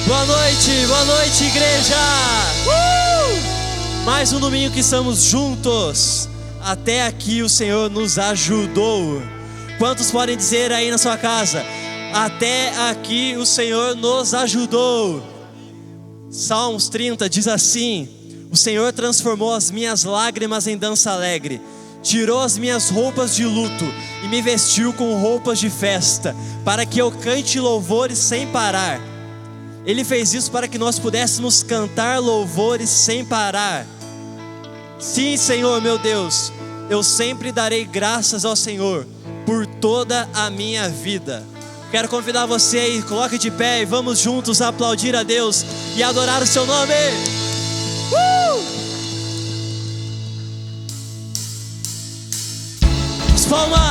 Boa noite, igreja! Mais um domingo que estamos juntos. Até aqui o Senhor nos ajudou. Quantos podem dizer aí na sua casa? Até aqui o Senhor nos ajudou. Salmos 30 diz assim: o Senhor transformou as minhas lágrimas em dança alegre, tirou as minhas roupas de luto e me vestiu com roupas de festa, para que eu cante louvores sem parar. Ele fez isso para que nós pudéssemos cantar louvores sem parar. Sim, Senhor meu Deus, eu sempre darei graças ao Senhor por toda a minha vida. Quero convidar você aí, coloque de pé e vamos juntos aplaudir a Deus e adorar o seu nome. As palmas.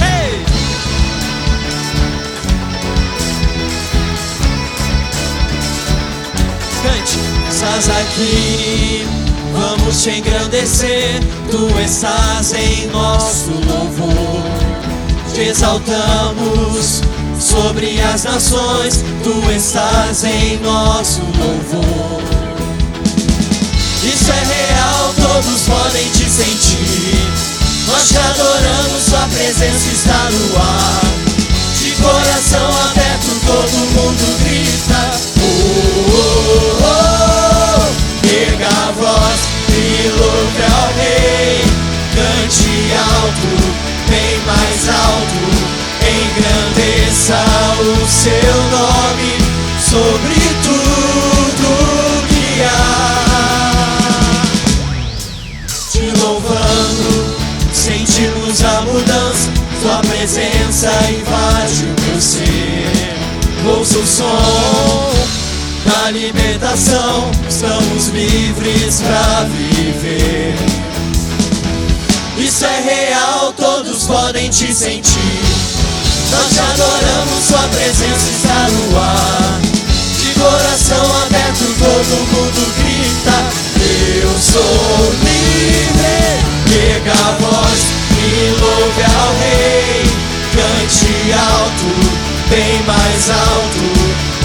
Hey! Cante. Estás aqui, vamos te engrandecer, tu estás em nosso louvor. Te exaltamos sobre as nações, tu estás em nosso louvor. Isso é real, todos podem te sentir. Nós te adoramos, sua presença está no ar. De coração aberto todo mundo grita: oh, oh, oh. Erga a voz e louve ao Rei. Cante alto, bem mais alto. Engrandeça o seu nome sobre tudo que há. Te louvando, sentimos a mudança. Tua presença invade o meu ser. Ouça o som da libertação, estamos livres pra viver. Isso é real, todos podem te sentir. Nós te adoramos, sua presença está no ar. De coração aberto todo mundo grita: eu sou livre. Erga a voz e louve ao Rei. Cante alto, bem mais alto.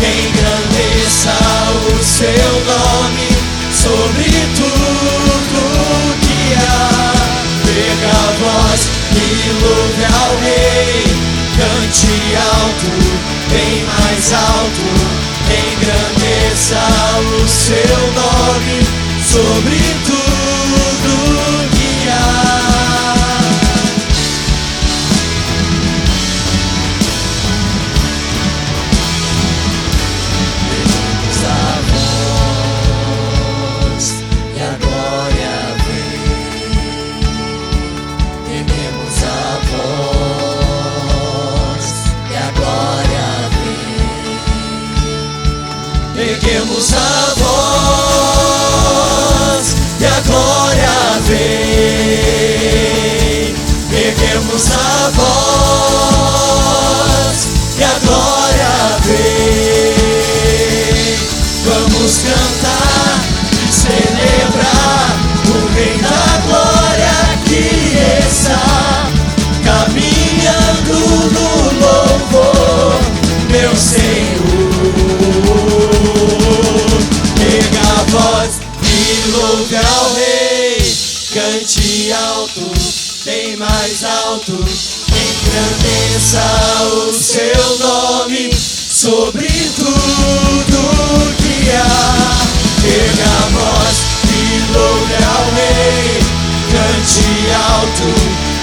Engrandeça o seu nome sobre tudo que há. Erga a voz e louve ao Rei. Cante alto, bem mais alto. Engrandeça o seu nome sobre tudo que há. Erguemos a voz e a glória vem. Erguemos a voz e a glória vem. Erguemos a voz e a glória vem. Erguemos a voz e a glória vem. Vamos cantar e celebrar o Rei da Glória que está caminhando no louvor, meu Senhor. Erga a voz e louve ao Rei. Cante alto, bem mais alto. Engrandeça o seu nome sobre tudo que há. Erga a voz e louve ao Rei. Cante alto,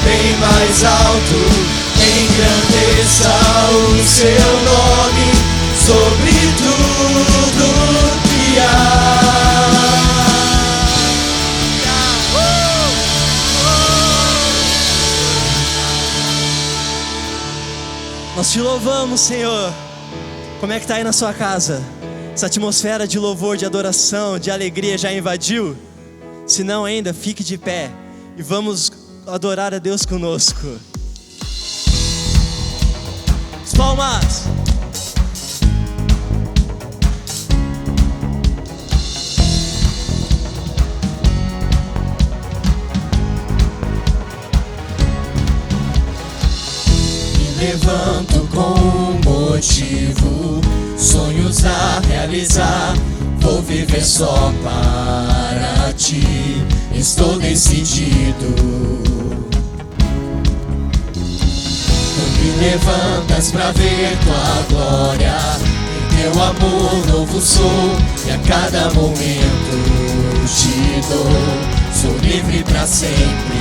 bem mais alto. Engrandeça o seu nome sobre tudo que há. Nós te louvamos, Senhor. Como é que tá aí na sua casa? Essa atmosfera de louvor, de adoração, de alegria já invadiu? Se não ainda, fique de pé e vamos adorar a Deus conosco. As palmas. levanto com um motivo, sonhos a realizar. Vou viver só para ti, estou decidido. Tu me levantas pra ver tua glória, em teu amor novo sou, e a cada momento te dou. Sou livre pra sempre.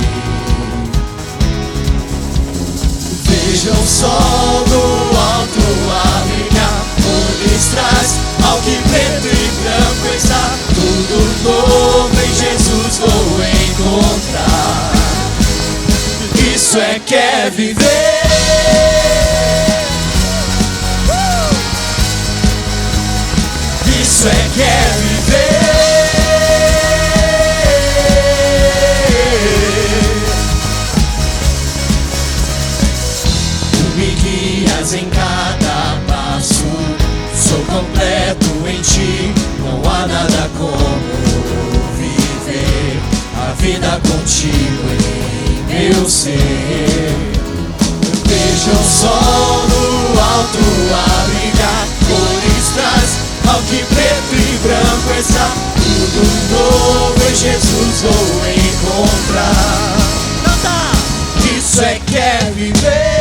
Veja o sol no alto a brilhar, cores traz ao que preto e branco está. Tudo novo em Jesus vou encontrar. Isso é que é viver. Isso é que é viver. Em cada passo, sou completo em ti. Não há nada como viver a vida contigo em meu ser. Veja o sol no alto a brilhar, cores traz ao que preto e branco está. Tudo novo em Jesus vou encontrar. Isso é que é viver.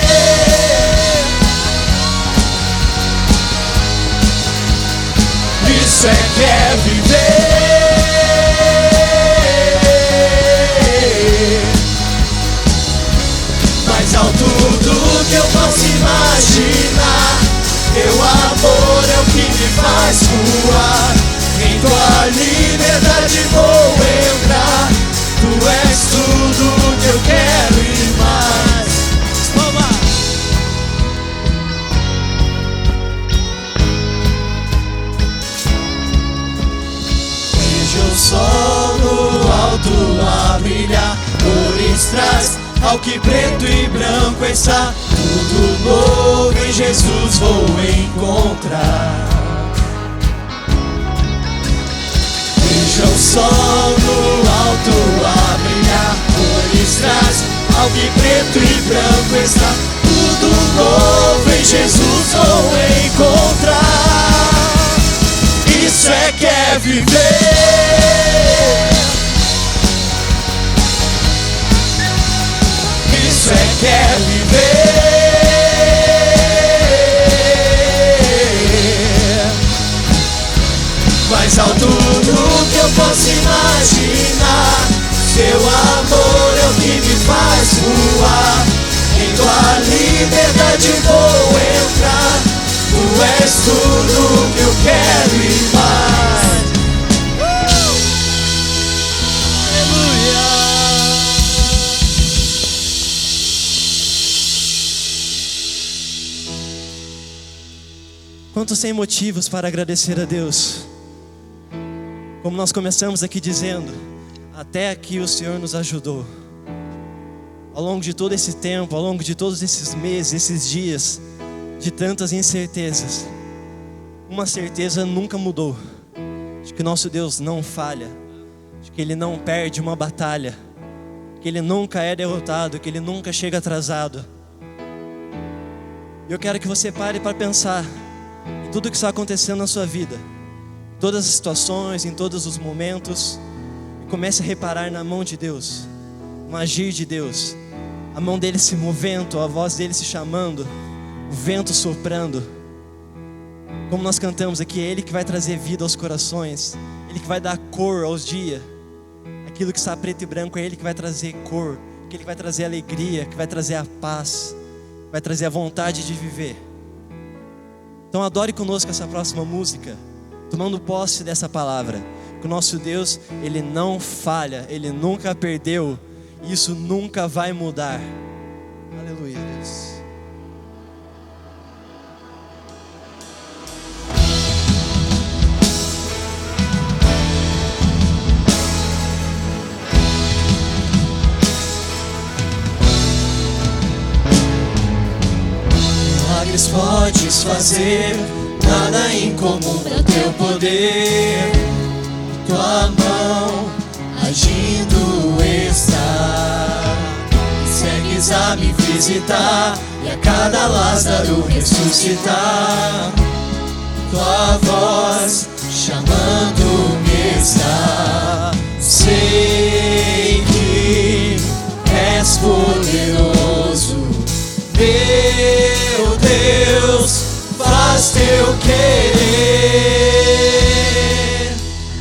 Isso é que é viver. Mais alto do que eu posso imaginar, teu amor é o que me faz voar. Em tua liberdade vou entrar. Tu és tudo que eu quero e mais. Vamos! O sol no alto a brilhar, cores traz ao que preto e branco está. Tudo novo em Jesus vou encontrar. Veja o sol no alto a brilhar, cores traz ao que preto e branco está. Tudo novo em Jesus vou encontrar. Isso é que é viver. Isso é que é viver. Mais alto do que eu posso imaginar, seu amor é o que me faz voar. Em tua liberdade vou entrar. Tu és tudo que eu quero e mais. Aleluia. Quantos tem motivos para agradecer a Deus? Como nós começamos aqui dizendo, até aqui o Senhor nos ajudou. Ao longo de todo esse tempo, ao longo de todos esses meses, esses dias, de tantas incertezas, uma certeza nunca mudou: de que nosso Deus não falha, de que Ele não perde uma batalha, que Ele nunca é derrotado, que Ele nunca chega atrasado. E eu quero que você pare para pensar em tudo que está acontecendo na sua vida, em todas as situações, em todos os momentos, e comece a reparar na mão de Deus, no agir de Deus, a mão dele se movendo, a voz dele se chamando, o vento soprando. Como nós cantamos aqui, é Ele que vai trazer vida aos corações, Ele que vai dar cor aos dias. Aquilo que está preto e branco é Ele que vai trazer cor, que Ele vai trazer alegria, que vai trazer a paz, vai trazer a vontade de viver. Então adore conosco essa próxima música, tomando posse dessa palavra, que o nosso Deus, Ele não falha, Ele nunca perdeu, e isso nunca vai mudar. Aleluia, Deus. Milagres podes fazer, nada incomum é o teu poder. Tua mão agindo está, segue vens a me visitar e a cada Lázaro ressuscitar. Tua voz chamando-me está. Sei que és poderoso, meu Deus, faz teu querer.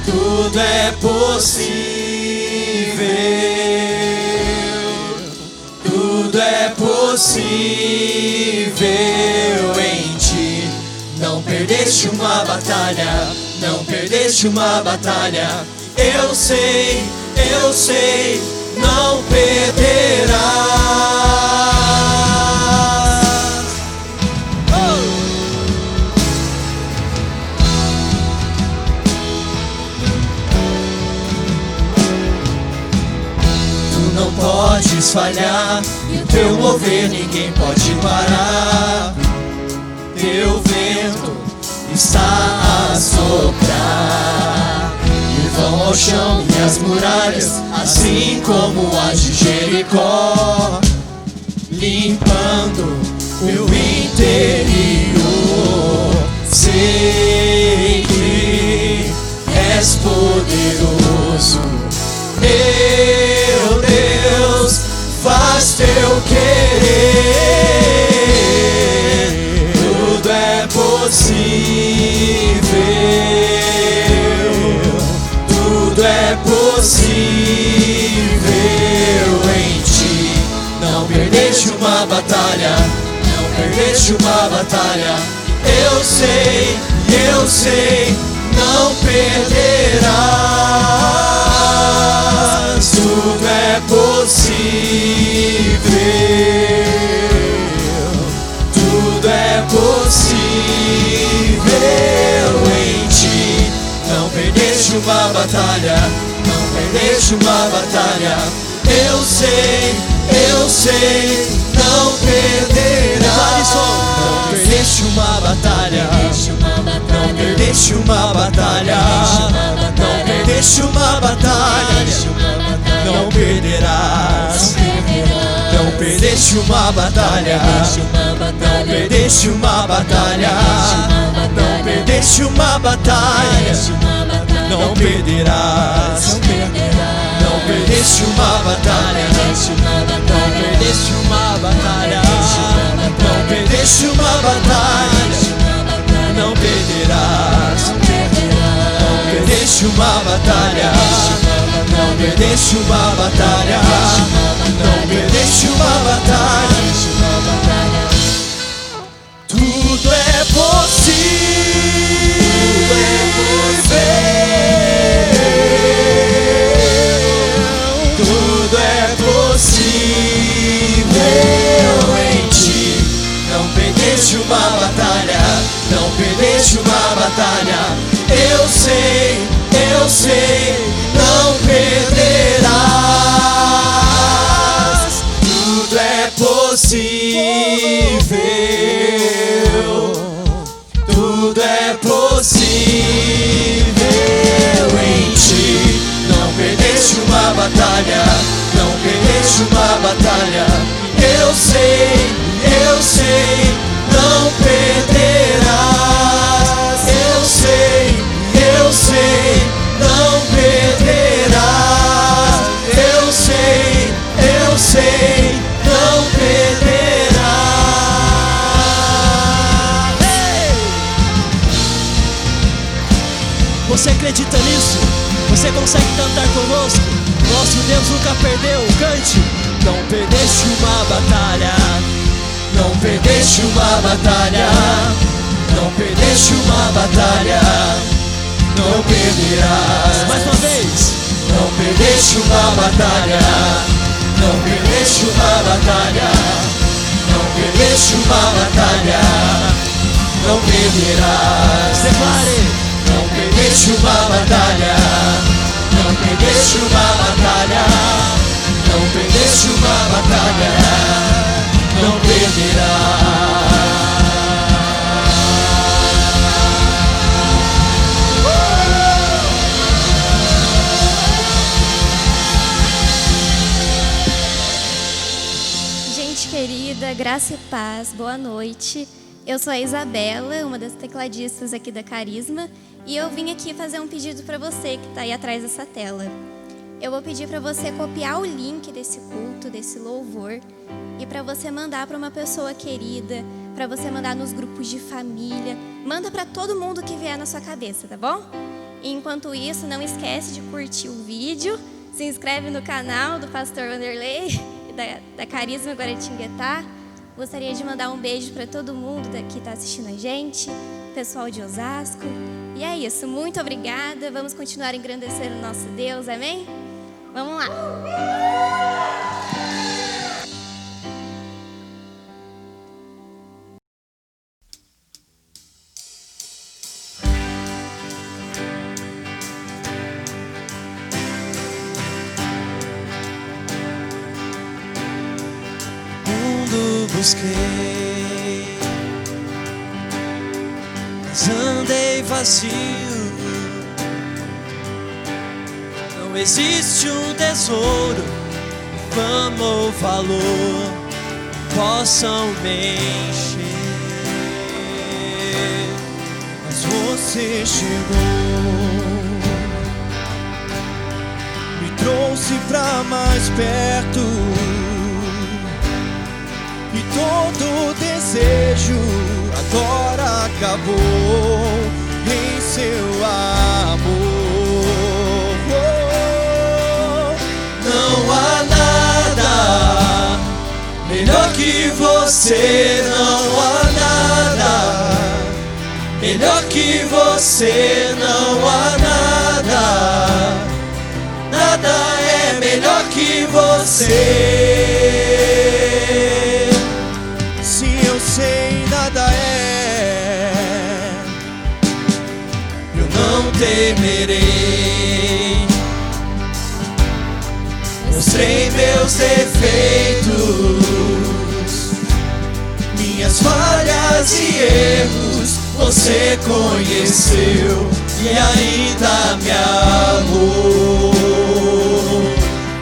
Tudo é possível, tudo é possível em ti. Não perdeste uma batalha, não perdeste uma batalha. Eu sei, não perderás. Tu não podes falhar, e o teu mover ninguém pode parar. Teu vento está a soprar, e vão ao chão e as muralhas, assim como a de Jericó, limpando meu interior. Sei que és poderoso, meu Deus, faz teu querer. Tudo é possível, tudo é possível em ti. Não perdeste uma batalha, não perdeste uma batalha. Eu sei, não perderás. Tudo é possível, tudo é possível em ti. Não perdeste uma batalha, não perdeste uma batalha. Eu sei, não perderás. Não perdeste uma batalha, não perdeste uma batalha, não perdeste uma batalha. Não perderás, não perdeste uma batalha, não perdeste uma batalha, não perdeste uma batalha. Não perderás, não perdeste uma batalha, não perdeste uma batalha, não perdeste uma batalha. Não perderás, não perdeste uma batalha, não perdeste uma batalha, não perdeste uma batalha. Tudo é possível, tudo é possível em ti. Não perdeste uma batalha, não perdeste uma batalha. Eu sei, não perderás. Tudo é possível, tudo é possível em ti. Não perdeste uma batalha, não perdeste uma batalha. Eu sei, não perderás. Eu sei, não perderás. Eu sei, não perderás. Hey! Você acredita nisso? Você consegue cantar conosco? Nosso Deus nunca perdeu, cante. Não perdeste uma batalha, não perdeste uma batalha, não perdeste uma batalha. Não perderás. Mais uma vez. Não perdeste uma batalha, não perdeste uma batalha, não perdeste uma batalha. Não perderás. Declare. Não perdeste uma batalha, não perdeste uma batalha, não perdeste uma batalha. Não perderás. gente querida, graça e paz, boa noite. Eu sou a Isabela, uma das tecladistas aqui da Carisma, e eu vim aqui fazer um pedido para você que está aí atrás dessa tela. Eu vou pedir para você copiar o link desse culto, desse louvor, e para você mandar para uma pessoa querida, para você mandar nos grupos de família, manda para todo mundo que vier na sua cabeça, tá bom? E enquanto isso, não esquece de curtir o vídeo, se inscreve no canal do Pastor Wanderley, da Carisma Guaratinguetá. Gostaria de mandar um beijo para todo mundo que está assistindo a gente, pessoal de Osasco. E é isso, muito obrigada. Vamos continuar engrandecendo o nosso Deus, amém? Vamos lá! Busquei, mas andei vazio. Não existe um tesouro, fama ou valor possam me encher. Mas você chegou, me trouxe pra mais perto. E todo desejo agora acabou em seu amor. Não há nada melhor que você, não há nada melhor que você, não há nada, nada é melhor que você. Sei, nada é, eu não temerei. Mostrei meus defeitos, minhas falhas e erros, você conheceu e ainda me amou.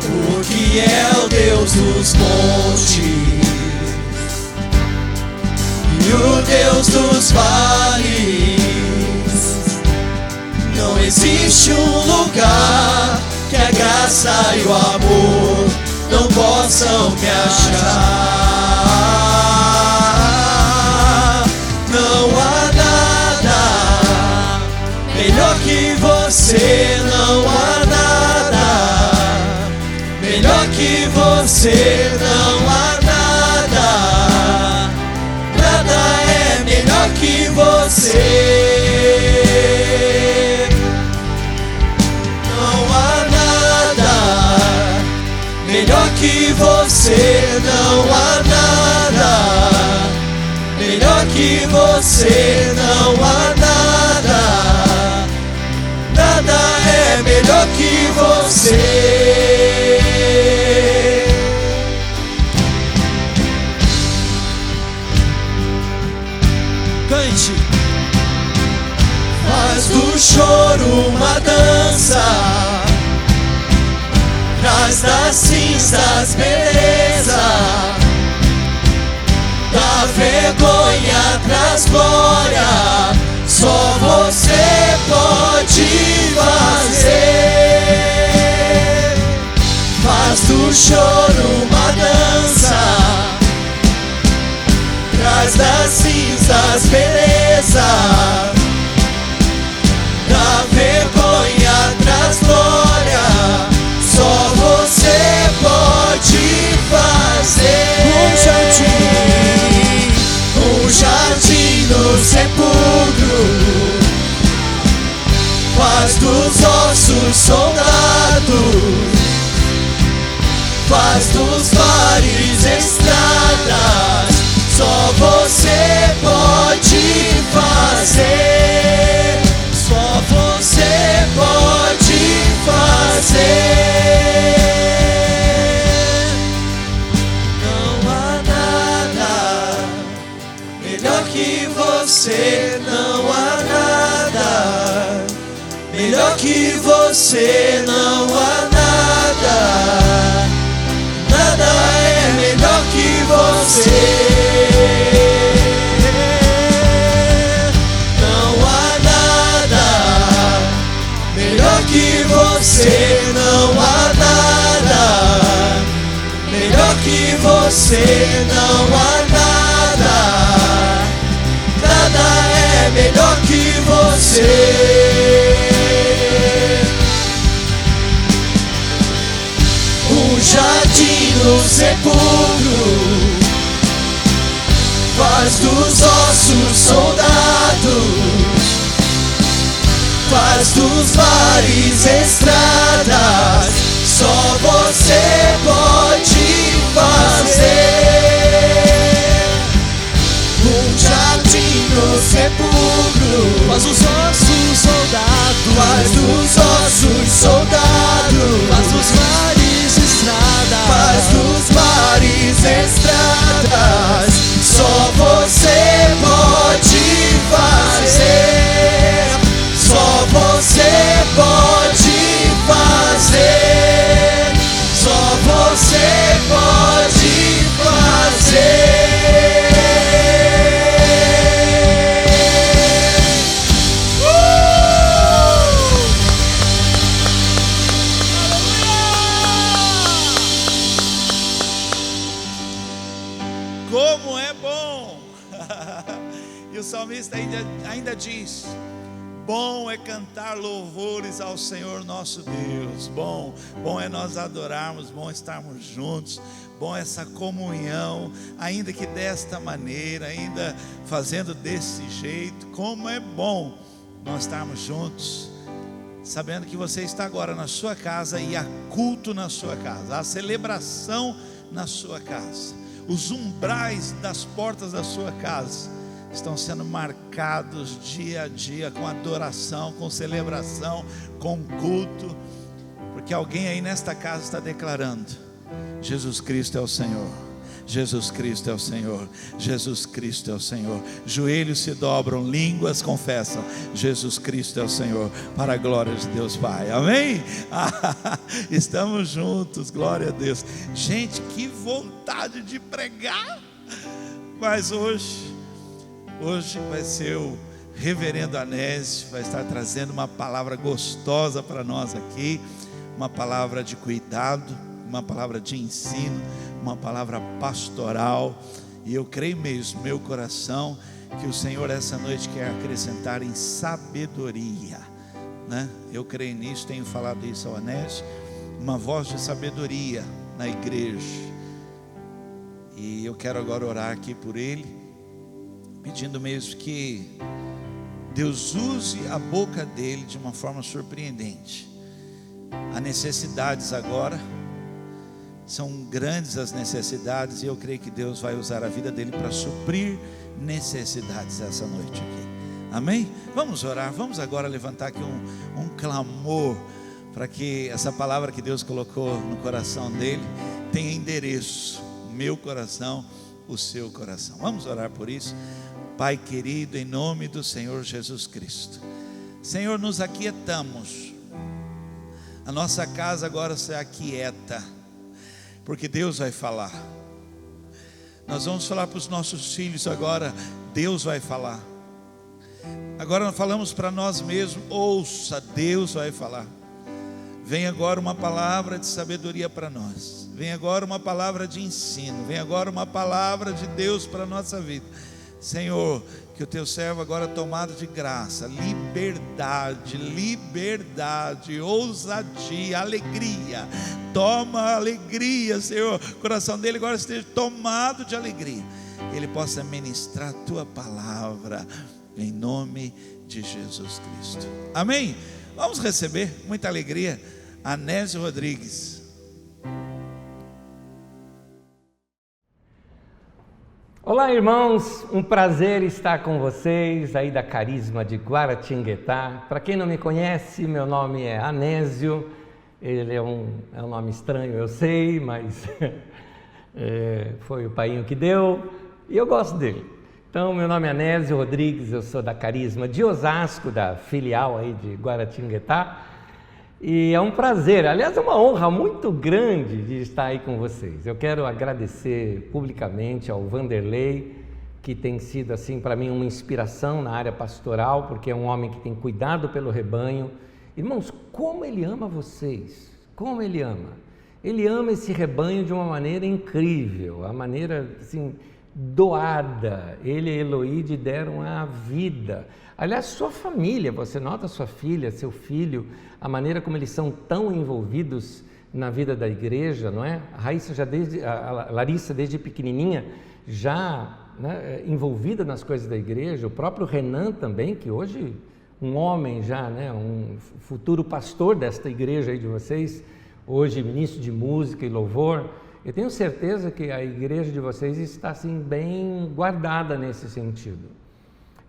Porque é o Deus dos montes e o Deus dos vales. Não existe um lugar que a graça e o amor não possam me achar. Não há nada melhor que você, não há nada melhor que você, não há nada, nada é melhor que você. Não há nada melhor que você, não há nada melhor que você, não há nada, nada é melhor que você. Cante. Faz do choro uma dança, traz das cinzas beleza, da vergonha traz glória, só você pode fazer. Faz do choro uma dança, traz das cinzas beleza, da vergonha traz glória, só você pode fazer. Um jardim no sepulcro, faz dos ossos soldados, faz dos mares estradas, só você pode fazer, só você pode fazer. Não há nada melhor que você, não há nada melhor que você, não há nada, nada é melhor que você. Não há nada melhor que você. Não há nada melhor que você. Não há nada, nada é melhor que você. Um jardim no sepulcro faz dos ossos soldados, faz dos mares estradas. Só você pode fazer. Um jardim no sepulcro Faz os ossos soldados, faz dos ossos soldados, faz dos mares estradas, faz dos mares estradas. Só você pode fazer. Só você pode fazer. Só você pode fazer. Como é bom! E o salmista ainda diz: bom é cantar louvores ao Senhor nosso Deus. Bom é nós adorarmos, bom estarmos juntos, bom essa comunhão, ainda que desta maneira, ainda fazendo desse jeito. Como é bom nós estarmos juntos, sabendo que você está agora na sua casa e há culto na sua casa, há celebração na sua casa. Os umbrais das portas da sua casa estão sendo marcados dia a dia com adoração, com celebração, com culto, porque alguém aí nesta casa está declarando: Jesus Cristo é o Senhor, Jesus Cristo é o Senhor, Jesus Cristo é o Senhor. Joelhos se dobram, línguas confessam: Jesus Cristo é o Senhor, para a glória de Deus Pai. Amém? Estamos juntos, glória a Deus. Gente, que vontade de pregar. Mas hoje vai ser o reverendo Anésio, vai estar trazendo uma palavra gostosa para nós aqui, uma palavra de cuidado, uma palavra de ensino, uma palavra pastoral. E eu creio mesmo, meu coração, que o Senhor essa noite quer acrescentar em sabedoria, né? Eu creio nisso, tenho falado isso ao Anésio, uma voz de sabedoria na igreja. E eu quero agora orar aqui por ele, pedindo mesmo que Deus use a boca dele de uma forma surpreendente. Há necessidades agora, são grandes as necessidades, e eu creio que Deus vai usar a vida dele para suprir necessidades essa noite aqui. Amém? Vamos orar, vamos agora levantar aqui um clamor, para que essa palavra que Deus colocou no coração dele tenha endereço, o meu coração, o seu coração. Vamos orar por isso. Pai querido, em nome do Senhor Jesus Cristo, Senhor, nos aquietamos, a nossa casa agora se aquieta, porque Deus vai falar. Nós vamos falar para os nossos filhos agora, Deus vai falar. Agora nós falamos para nós mesmos, ouça, Deus vai falar. Vem agora uma palavra de sabedoria para nós, vem agora uma palavra de ensino, vem agora uma palavra de Deus para a nossa vida. Senhor, que o teu servo agora tomado de graça, liberdade, ousadia, alegria. Toma alegria, Senhor, o coração dele agora esteja tomado de alegria, que ele possa ministrar a tua palavra, em nome de Jesus Cristo. Amém? Vamos receber, muita alegria, Anésio Rodrigues. Olá, irmãos, um prazer estar com vocês aí da Carisma de Guaratinguetá. Para quem não me conhece, meu nome é Anésio. Ele é um nome estranho, eu sei, mas foi o painho que deu e eu gosto dele. Então, meu nome é Anésio Rodrigues, eu sou da Carisma de Osasco, da filial aí de Guaratinguetá. E é um prazer, aliás, é uma honra muito grande de estar aí com vocês. Eu quero agradecer publicamente ao Vanderlei, que tem sido assim para mim uma inspiração na área pastoral, porque é um homem que tem cuidado pelo rebanho. Irmãos, como ele ama vocês, como ele ama. Ele ama esse rebanho de uma maneira incrível, a maneira assim, doada. Ele e Eloíde deram a vida. Aliás, sua família, você nota sua filha, seu filho, a maneira como eles são tão envolvidos na vida da igreja, não é? A Larissa desde pequenininha já, né, envolvida nas coisas da igreja, o próprio Renan também, que hoje um homem já, né, um futuro pastor desta igreja aí de vocês, hoje ministro de música e louvor. Eu tenho certeza que a igreja de vocês está assim bem guardada nesse sentido.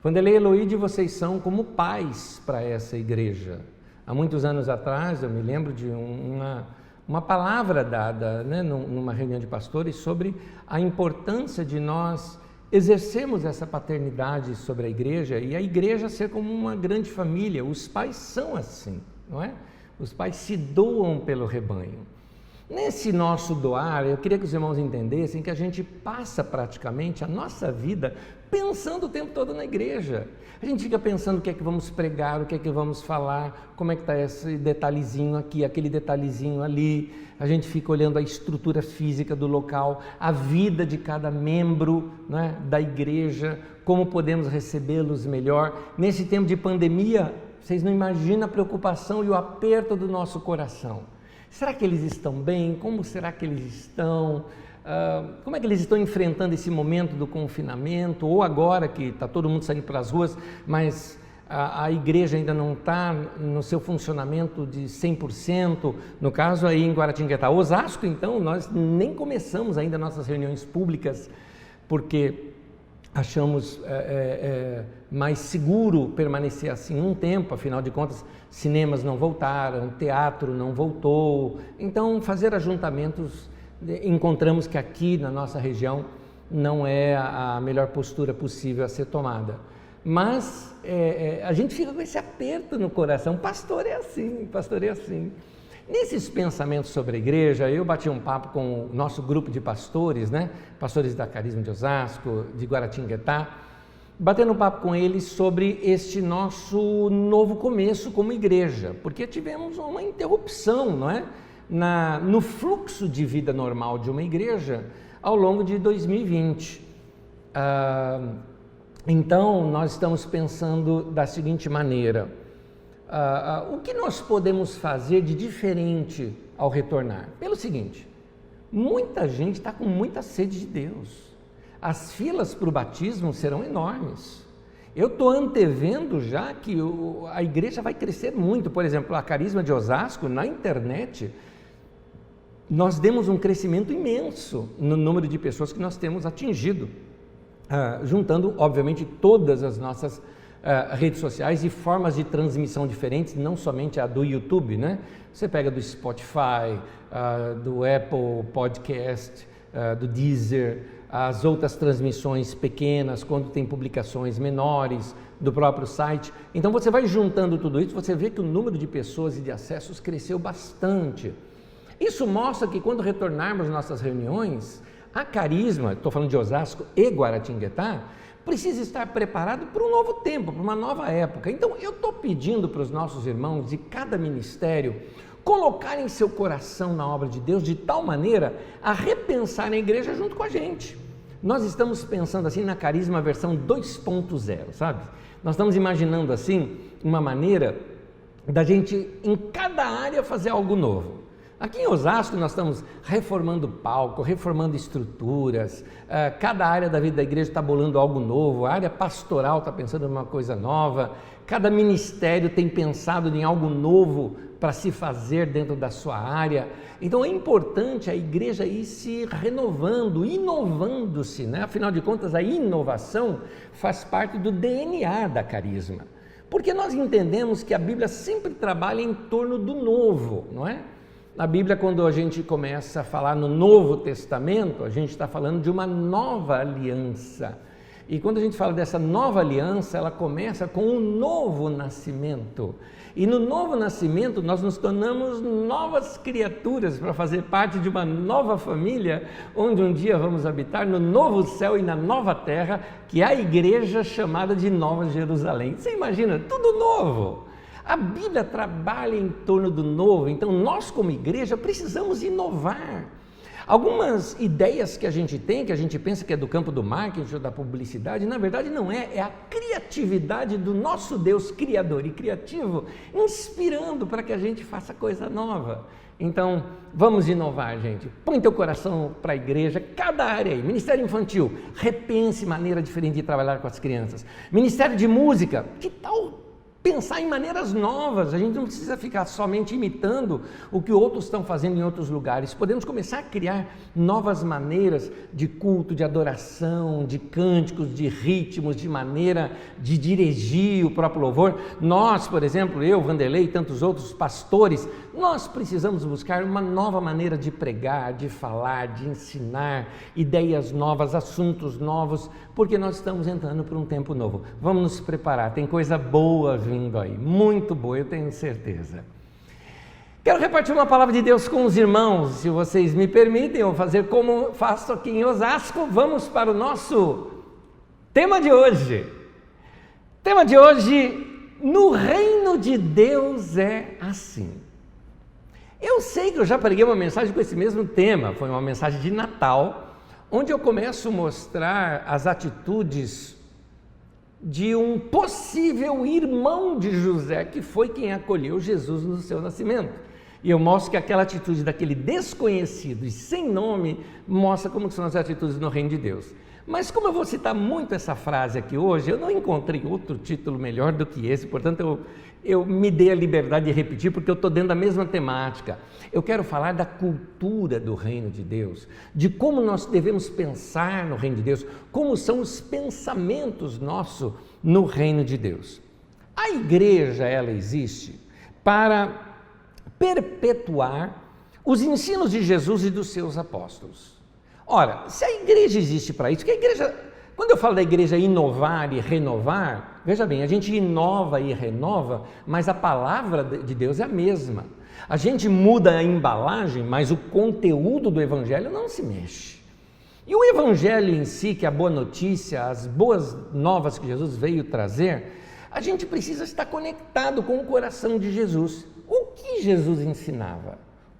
Vanderlei e Eloíde, vocês são como pais para essa igreja. Há muitos anos atrás, eu me lembro de uma palavra dada, né, numa reunião de pastores sobre a importância de nós exercermos essa paternidade sobre a igreja e a igreja ser como uma grande família. Os pais são assim, não é? Os pais se doam pelo rebanho. Nesse nosso doar, eu queria que os irmãos entendessem que a gente passa praticamente a nossa vida pensando o tempo todo na igreja. A gente fica pensando o que é que vamos pregar, o que é que vamos falar, como é que está esse detalhezinho aqui, aquele detalhezinho ali. A gente fica olhando a estrutura física do local, a vida de cada membro, né, da igreja, como podemos recebê-los melhor. Nesse tempo de pandemia, vocês não imaginam a preocupação e o aperto do nosso coração. Será que eles estão bem? Como será que eles estão? Como é que eles estão enfrentando esse momento do confinamento? Ou agora que está todo mundo saindo para as ruas, mas a igreja ainda não está no seu funcionamento de 100%. No caso aí em Guaratinguetá. Osasco, então, nós nem começamos ainda nossas reuniões públicas, porque achamos mais seguro permanecer assim um tempo, afinal de contas, cinemas não voltaram, teatro não voltou. Então, fazer ajuntamentos, encontramos que aqui na nossa região não é a melhor postura possível a ser tomada. Mas a gente fica com esse aperto no coração. Pastor é assim, pastor é assim. Nesses pensamentos sobre a igreja, eu bati um papo com o nosso grupo de pastores, né? Pastores da Carisma de Osasco, de Guaratinguetá, batendo um papo com eles sobre este nosso novo começo como igreja, porque tivemos uma interrupção, não é? No fluxo de vida normal de uma igreja ao longo de 2020. Então, nós estamos pensando da seguinte maneira: o que nós podemos fazer de diferente ao retornar? Pelo seguinte, muita gente está com muita sede de Deus. As filas para o batismo serão enormes. Eu estou antevendo já que a igreja vai crescer muito. Por exemplo, a Carisma de Osasco, na internet, nós demos um crescimento imenso no número de pessoas que nós temos atingido, juntando, obviamente, todas as nossas redes sociais e formas de transmissão diferentes, não somente a do YouTube, né? Você pega do Spotify, do Apple Podcast, do Deezer, as outras transmissões pequenas, quando tem publicações menores, do próprio site. Então você vai juntando tudo isso, você vê que o número de pessoas e de acessos cresceu bastante. Isso mostra que quando retornarmos nossas reuniões, a Carisma, estou falando de Osasco e Guaratinguetá, precisa estar preparado para um novo tempo, para uma nova época. Então eu estou pedindo para os nossos irmãos de cada ministério colocarem seu coração na obra de Deus de tal maneira a repensar a igreja junto com a gente. Nós estamos pensando assim na Carisma versão 2.0, sabe? Nós estamos imaginando assim uma maneira da gente em cada área fazer algo novo. Aqui em Osasco nós estamos reformando palco, reformando estruturas, cada área da vida da igreja está bolando algo novo, a área pastoral está pensando em uma coisa nova, cada ministério tem pensado em algo novo para se fazer dentro da sua área. Então é importante a igreja ir se renovando, inovando-se, né? Afinal de contas, a inovação faz parte do DNA da Carisma, porque nós entendemos que a Bíblia sempre trabalha em torno do novo, não é? Na Bíblia, quando a gente começa a falar no Novo Testamento, a gente está falando de uma nova aliança. E quando a gente fala dessa nova aliança, ela começa com um novo nascimento. E no novo nascimento nós nos tornamos novas criaturas para fazer parte de uma nova família, onde um dia vamos habitar no novo céu e na nova terra, que é a igreja chamada de Nova Jerusalém. Você imagina, tudo novo. A Bíblia trabalha em torno do novo, então nós como igreja precisamos inovar. Algumas ideias que a gente tem, que a gente pensa que é do campo do marketing ou da publicidade, na verdade não é, é a criatividade do nosso Deus criador e criativo, inspirando para que a gente faça coisa nova. Então, vamos inovar, gente. Põe teu coração para a igreja, cada área aí. Ministério infantil, repense maneira diferente de trabalhar com as crianças. Ministério de música, que tal pensar em maneiras novas? A gente não precisa ficar somente imitando o que outros estão fazendo em outros lugares. Podemos começar a criar novas maneiras de culto, de adoração, de cânticos, de ritmos, de maneira de dirigir o próprio louvor. Nós, por exemplo, eu, Vanderlei e tantos outros pastores, nós precisamos buscar uma nova maneira de pregar, de falar, de ensinar, ideias novas, assuntos novos, porque nós estamos entrando para um tempo novo. Vamos nos preparar, tem coisa boa vindo aí, muito boa, eu tenho certeza. Quero repartir uma palavra de Deus com os irmãos, se vocês me permitem, eu vou fazer como faço aqui em Osasco. Vamos para o nosso tema de hoje. Tema de hoje, no reino de Deus é assim. Eu sei que eu já preguei uma mensagem com esse mesmo tema, foi uma mensagem de Natal, onde eu começo a mostrar as atitudes de um possível irmão de José, que foi quem acolheu Jesus no seu nascimento. E eu mostro que aquela atitude daquele desconhecido e sem nome mostra como são as atitudes no reino de Deus. Mas como eu vou citar muito essa frase aqui hoje, eu não encontrei outro título melhor do que esse, portanto eu me dei a liberdade de repetir, porque eu estou dentro da mesma temática. Eu quero falar da cultura do reino de Deus, de como nós devemos pensar no reino de Deus, como são os pensamentos nossos no reino de Deus. A igreja, ela existe para perpetuar os ensinos de Jesus e dos seus apóstolos. Ora, se a igreja existe para isso, que a igreja, quando eu falo da igreja inovar e renovar, veja bem, a gente inova e renova, mas a palavra de Deus é a mesma. A gente muda a embalagem, mas o conteúdo do evangelho não se mexe. E o evangelho em si, que é a boa notícia, as boas novas que Jesus veio trazer, a gente precisa estar conectado com o coração de Jesus. O que Jesus ensinava?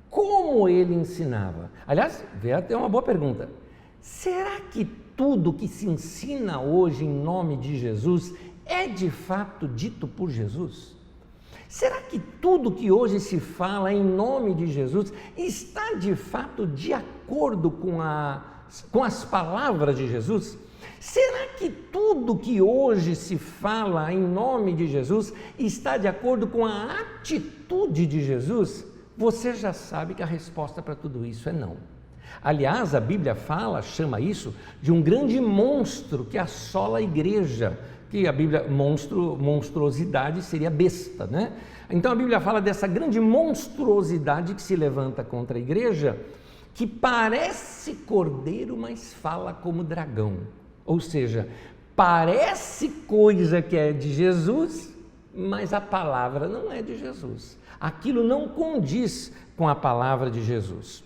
Como ele ensinava? Aliás, veio até uma boa pergunta. Será que tudo que se ensina hoje em nome de Jesus é de fato dito por Jesus? Será que tudo que hoje se fala em nome de Jesus está de fato de acordo com as palavras de Jesus? Será que tudo que hoje se fala em nome de Jesus está de acordo com a atitude de Jesus? Você já sabe que a resposta para tudo isso é não. Aliás, a Bíblia chama isso de um grande monstro que assola a igreja, que a Bíblia, monstruosidade seria besta, né? Então a Bíblia fala dessa grande monstruosidade que se levanta contra a igreja, que parece cordeiro, mas fala como dragão. Ou seja, parece coisa que é de Jesus, mas a palavra não é de Jesus. Aquilo não condiz com a palavra de Jesus.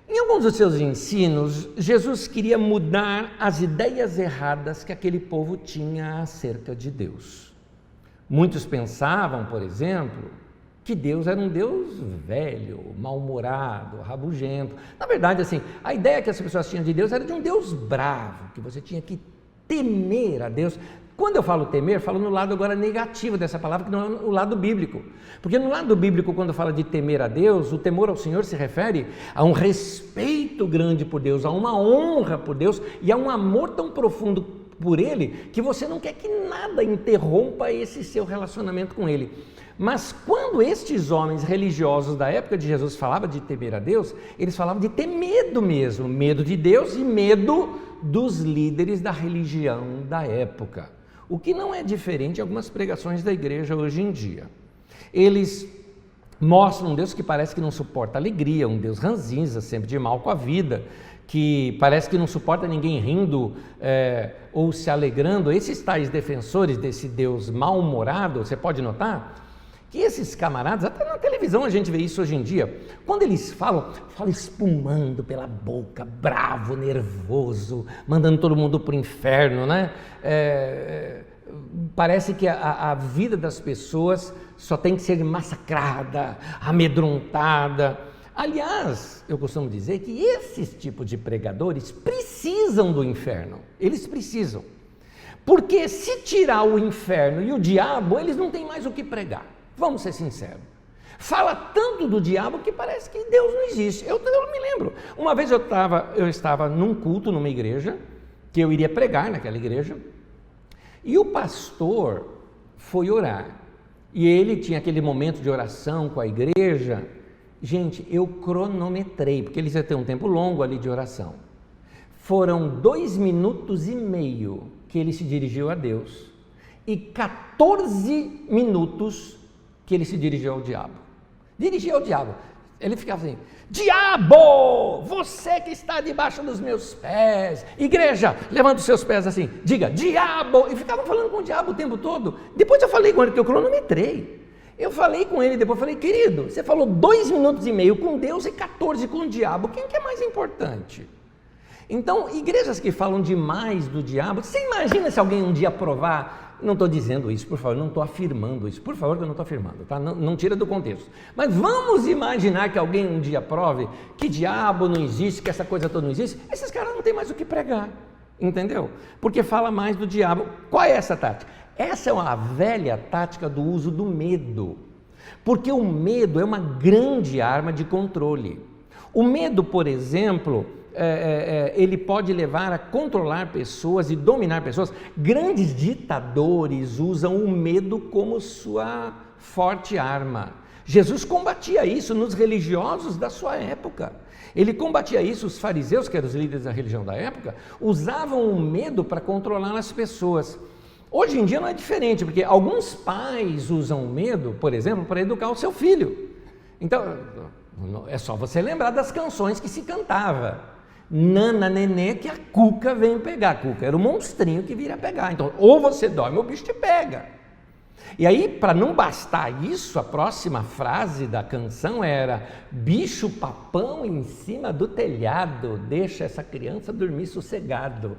Em alguns dos seus ensinos, Jesus queria mudar as ideias erradas que aquele povo tinha acerca de Deus. Muitos pensavam, por exemplo, que Deus era um Deus velho, mal-humorado, rabugento. Na verdade, assim, a ideia que as pessoas tinham de Deus era de um Deus bravo, que você tinha que temer a Deus. Quando eu falo temer, falo no lado agora negativo dessa palavra, que não é o lado bíblico. Porque no lado bíblico, quando fala de temer a Deus, o temor ao Senhor se refere a um respeito grande por Deus, a uma honra por Deus e a um amor tão profundo por Ele, que você não quer que nada interrompa esse seu relacionamento com Ele. Mas quando estes homens religiosos da época de Jesus falavam de temer a Deus, eles falavam de ter medo mesmo, medo de Deus e medo dos líderes da religião da época. O que não é diferente de algumas pregações da igreja hoje em dia. Eles mostram um Deus que parece que não suporta alegria, um Deus ranzinza, sempre de mal com a vida, que parece que não suporta ninguém rindo ou se alegrando, esses tais defensores desse Deus mal-humorado, você pode notar que esses camaradas, até na televisão a gente vê isso hoje em dia, quando eles falam espumando pela boca, bravo, nervoso, mandando todo mundo para o inferno, né? Parece que a vida das pessoas só tem que ser massacrada, amedrontada. Aliás, eu costumo dizer que esses tipos de pregadores precisam do inferno, eles precisam. Porque se tirar o inferno e o diabo, eles não têm mais o que pregar. Vamos ser sinceros. Fala tanto do diabo que parece que Deus não existe. Eu me lembro. Uma vez eu estava num culto, numa igreja, que eu iria pregar naquela igreja, e o pastor foi orar. E ele tinha aquele momento de oração com a igreja. Gente, eu cronometrei, porque eles iam ter um tempo longo ali de oração. Foram 2 minutos e meio que ele se dirigiu a Deus. E 14 minutos que ele se dirigiu ao diabo. Dirigia ao diabo. Ele ficava assim: diabo, você que está debaixo dos meus pés. Igreja, levanta os seus pés assim, diga, diabo. E ficava falando com o diabo o tempo todo. Depois eu falei com ele, que eu cronometrei. Eu falei com ele depois, falei: querido, você falou 2 minutos e meio com Deus e 14 com o diabo. Quem que é mais importante? Então, igrejas que falam demais do diabo, você imagina se alguém um dia provar. Não estou dizendo isso, por favor, não estou afirmando isso, por favor, que eu não estou afirmando, tá? Não tira do contexto. Mas vamos imaginar que alguém um dia prove que diabo não existe, que essa coisa toda não existe. Esses caras não têm mais o que pregar, entendeu? Porque fala mais do diabo. Qual é essa tática? Essa é uma velha tática do uso do medo, porque o medo é uma grande arma de controle. O medo, por exemplo, ele pode levar a controlar pessoas e dominar pessoas. Grandes ditadores usam o medo como sua forte arma. Jesus combatia isso nos religiosos da sua época. Ele combatia isso, os fariseus, que eram os líderes da religião da época, usavam o medo para controlar as pessoas. Hoje em dia não é diferente, porque alguns pais usam o medo, por exemplo, para educar o seu filho. Então, é só você lembrar das canções que se cantava. Nana, nenê, que a cuca vem pegar. A cuca era o monstrinho que viria pegar. Então, ou você dorme ou o bicho te pega. E aí, para não bastar isso, a próxima frase da canção era: bicho papão em cima do telhado, deixa essa criança dormir sossegado.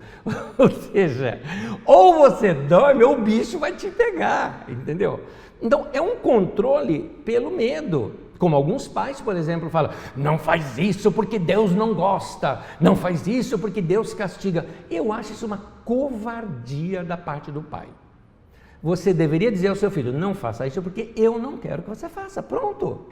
Ou seja, ou você dorme ou o bicho vai te pegar, entendeu? Então, é um controle pelo medo. Como alguns pais, por exemplo, falam: não faz isso porque Deus não gosta, não faz isso porque Deus castiga. Eu acho isso uma covardia da parte do pai. Você deveria dizer ao seu filho: não faça isso porque eu não quero que você faça, pronto.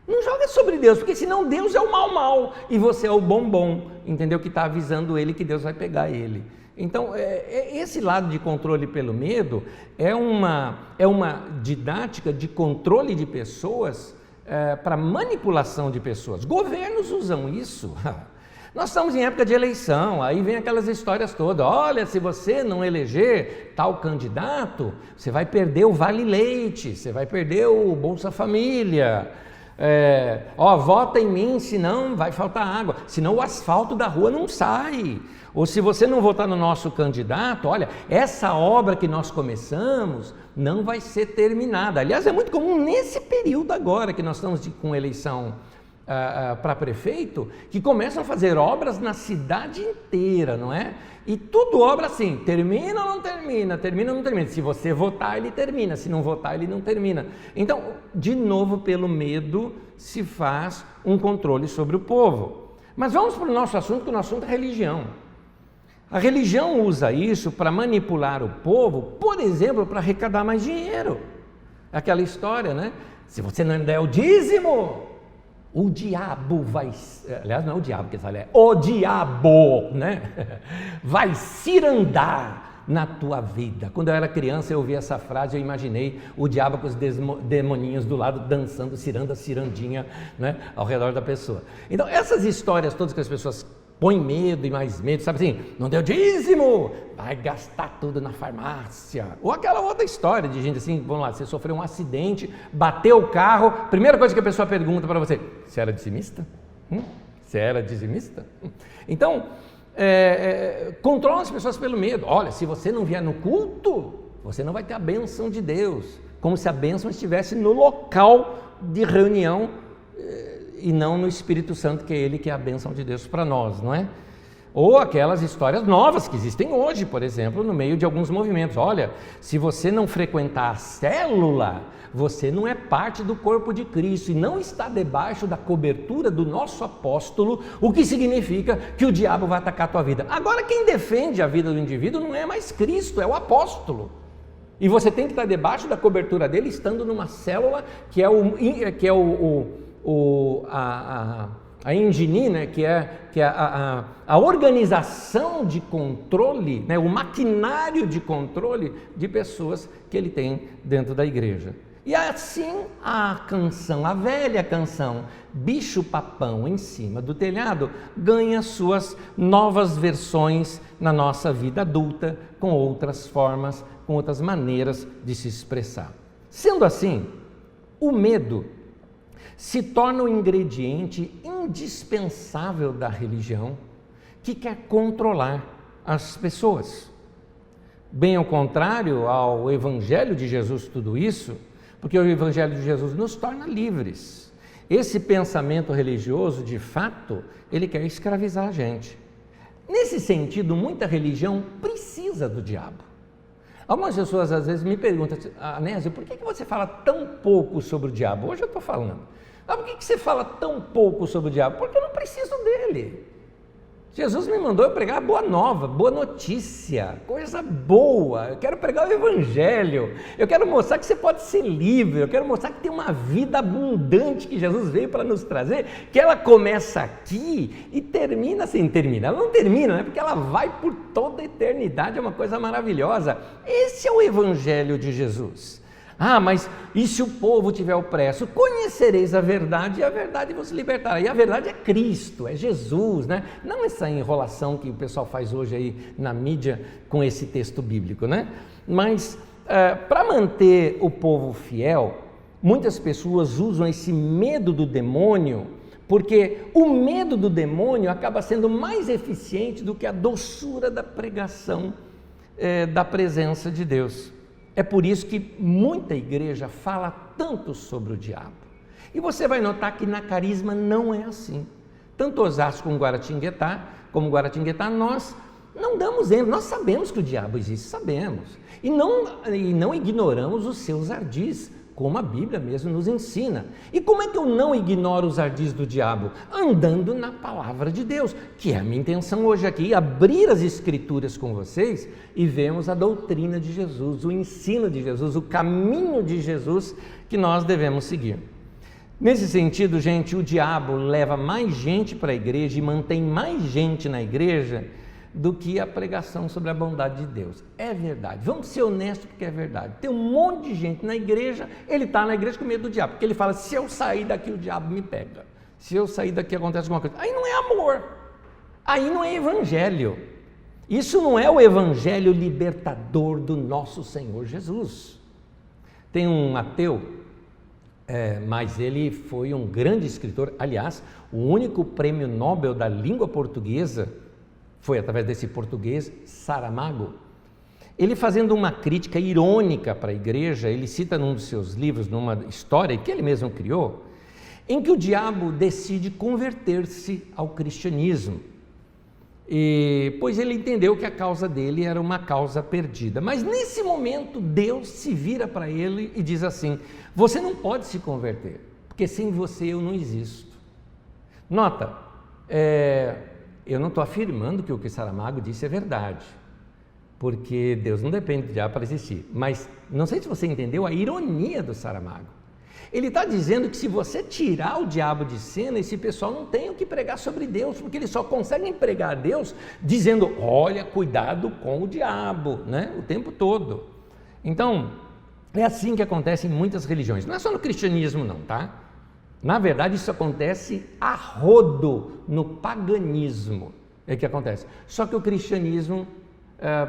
Não joga sobre Deus, porque senão Deus é o mal e você é o bom, entendeu? Que está avisando ele que Deus vai pegar ele. Então, esse lado de controle pelo medo é uma didática de controle de pessoas, para manipulação de pessoas. Governos usam isso. Nós estamos em época de eleição, aí vem aquelas histórias todas: olha, se você não eleger tal candidato, você vai perder o Vale Leite, você vai perder o Bolsa Família, vota em mim, senão vai faltar água, senão o asfalto da rua não sai. Ou se você não votar no nosso candidato, olha, essa obra que nós começamos não vai ser terminada. Aliás, é muito comum nesse período agora que nós estamos com eleição para prefeito, que começam a fazer obras na cidade inteira, não é? E tudo obra assim, termina ou não termina, termina ou não termina. Se você votar, ele termina, se não votar, ele não termina. Então, de novo, pelo medo se faz um controle sobre o povo. Mas vamos para o nosso assunto, que o nosso assunto é religião. A religião usa isso para manipular o povo, por exemplo, para arrecadar mais dinheiro. Aquela história, né? Se você não der o dízimo, o diabo vai... Aliás, não é o diabo que fala, é o diabo, né? Vai cirandar na tua vida. Quando eu era criança, eu ouvi essa frase, eu imaginei o diabo com os demoninhos do lado dançando cirandinha, né? Ao redor da pessoa. Então, essas histórias todas que as pessoas põe medo e mais medo, sabe assim, não deu dízimo, vai gastar tudo na farmácia. Ou aquela outra história de gente assim, vamos lá, você sofreu um acidente, bateu o carro, primeira coisa que a pessoa pergunta para você: você era dizimista? Você era dizimista? Então, controla as pessoas pelo medo. Olha, se você não vier no culto, você não vai ter a bênção de Deus. Como se a bênção estivesse no local de reunião e não no Espírito Santo, que é Ele que é a bênção de Deus para nós, não é? Ou aquelas histórias novas que existem hoje, por exemplo, no meio de alguns movimentos. Olha, se você não frequentar a célula, você não é parte do corpo de Cristo e não está debaixo da cobertura do nosso apóstolo, o que significa que o diabo vai atacar a tua vida. Agora, quem defende a vida do indivíduo não é mais Cristo, é o apóstolo. E você tem que estar debaixo da cobertura dele, estando numa célula que é a Engini, né, que é a organização de controle, né, o maquinário de controle de pessoas que ele tem dentro da igreja. E assim a canção, a velha canção, Bicho Papão em Cima do Telhado, ganha suas novas versões na nossa vida adulta, com outras formas, com outras maneiras de se expressar. Sendo assim, o medo se torna um ingrediente indispensável da religião que quer controlar as pessoas. Bem ao contrário ao Evangelho de Jesus, tudo isso, porque o Evangelho de Jesus nos torna livres. Esse pensamento religioso, de fato, ele quer escravizar a gente. Nesse sentido, muita religião precisa do diabo. Algumas pessoas às vezes me perguntam, Anésio, por que você fala tão pouco sobre o diabo? Hoje eu estou falando. Por que você fala tão pouco sobre o diabo? Porque eu não preciso dele. Jesus me mandou eu pregar boa nova, boa notícia, coisa boa. Eu quero pregar o Evangelho, eu quero mostrar que você pode ser livre, eu quero mostrar que tem uma vida abundante que Jesus veio para nos trazer, que ela começa aqui e termina assim, ela não termina, né? Porque ela vai por toda a eternidade, é uma coisa maravilhosa. Esse é o Evangelho de Jesus. Mas e se o povo tiver opresso? Conhecereis a verdade e a verdade vos libertará. E a verdade é Cristo, é Jesus, né? Não essa enrolação que o pessoal faz hoje aí na mídia com esse texto bíblico, né? Mas para manter o povo fiel, muitas pessoas usam esse medo do demônio, porque o medo do demônio acaba sendo mais eficiente do que a doçura da pregação da presença de Deus. É por isso que muita igreja fala tanto sobre o diabo. E você vai notar que na Carisma não é assim. Tanto Osasco como Guaratinguetá, nós não damos ênfase, nós sabemos que o diabo existe, sabemos. E não ignoramos os seus ardis, como a Bíblia mesmo nos ensina. E como é que eu não ignoro os ardis do diabo? Andando na palavra de Deus, que é a minha intenção hoje aqui, abrir as Escrituras com vocês e vermos a doutrina de Jesus, o ensino de Jesus, o caminho de Jesus que nós devemos seguir. Nesse sentido, gente, o diabo leva mais gente para a igreja e mantém mais gente na igreja do que a pregação sobre a bondade de Deus. É verdade, vamos ser honestos porque é verdade. Tem um monte de gente na igreja, ele está na igreja com medo do diabo, porque ele fala, se eu sair daqui o diabo me pega, se eu sair daqui acontece alguma coisa. Aí não é amor, aí não é evangelho, isso não é o evangelho libertador do nosso Senhor Jesus. Tem um ateu, mas ele foi um grande escritor, aliás, o único prêmio Nobel da língua portuguesa foi através desse português, Saramago. Ele, fazendo uma crítica irônica para a igreja, ele cita num dos seus livros, numa história que ele mesmo criou, em que o diabo decide converter-se ao cristianismo, pois ele entendeu que a causa dele era uma causa perdida. Mas nesse momento Deus se vira para ele e diz assim, você não pode se converter, porque sem você eu não existo. Nota, eu não estou afirmando que o que Saramago disse é verdade, porque Deus não depende do diabo para existir, mas não sei se você entendeu a ironia do Saramago. Ele está dizendo que se você tirar o diabo de cena, esse pessoal não tem o que pregar sobre Deus, porque eles só conseguem pregar a Deus dizendo, olha, cuidado com o diabo, né? O tempo todo. Então, é assim que acontece em muitas religiões, não é só no cristianismo não, tá? Na verdade, isso acontece a rodo no paganismo, é que acontece. Só que o cristianismo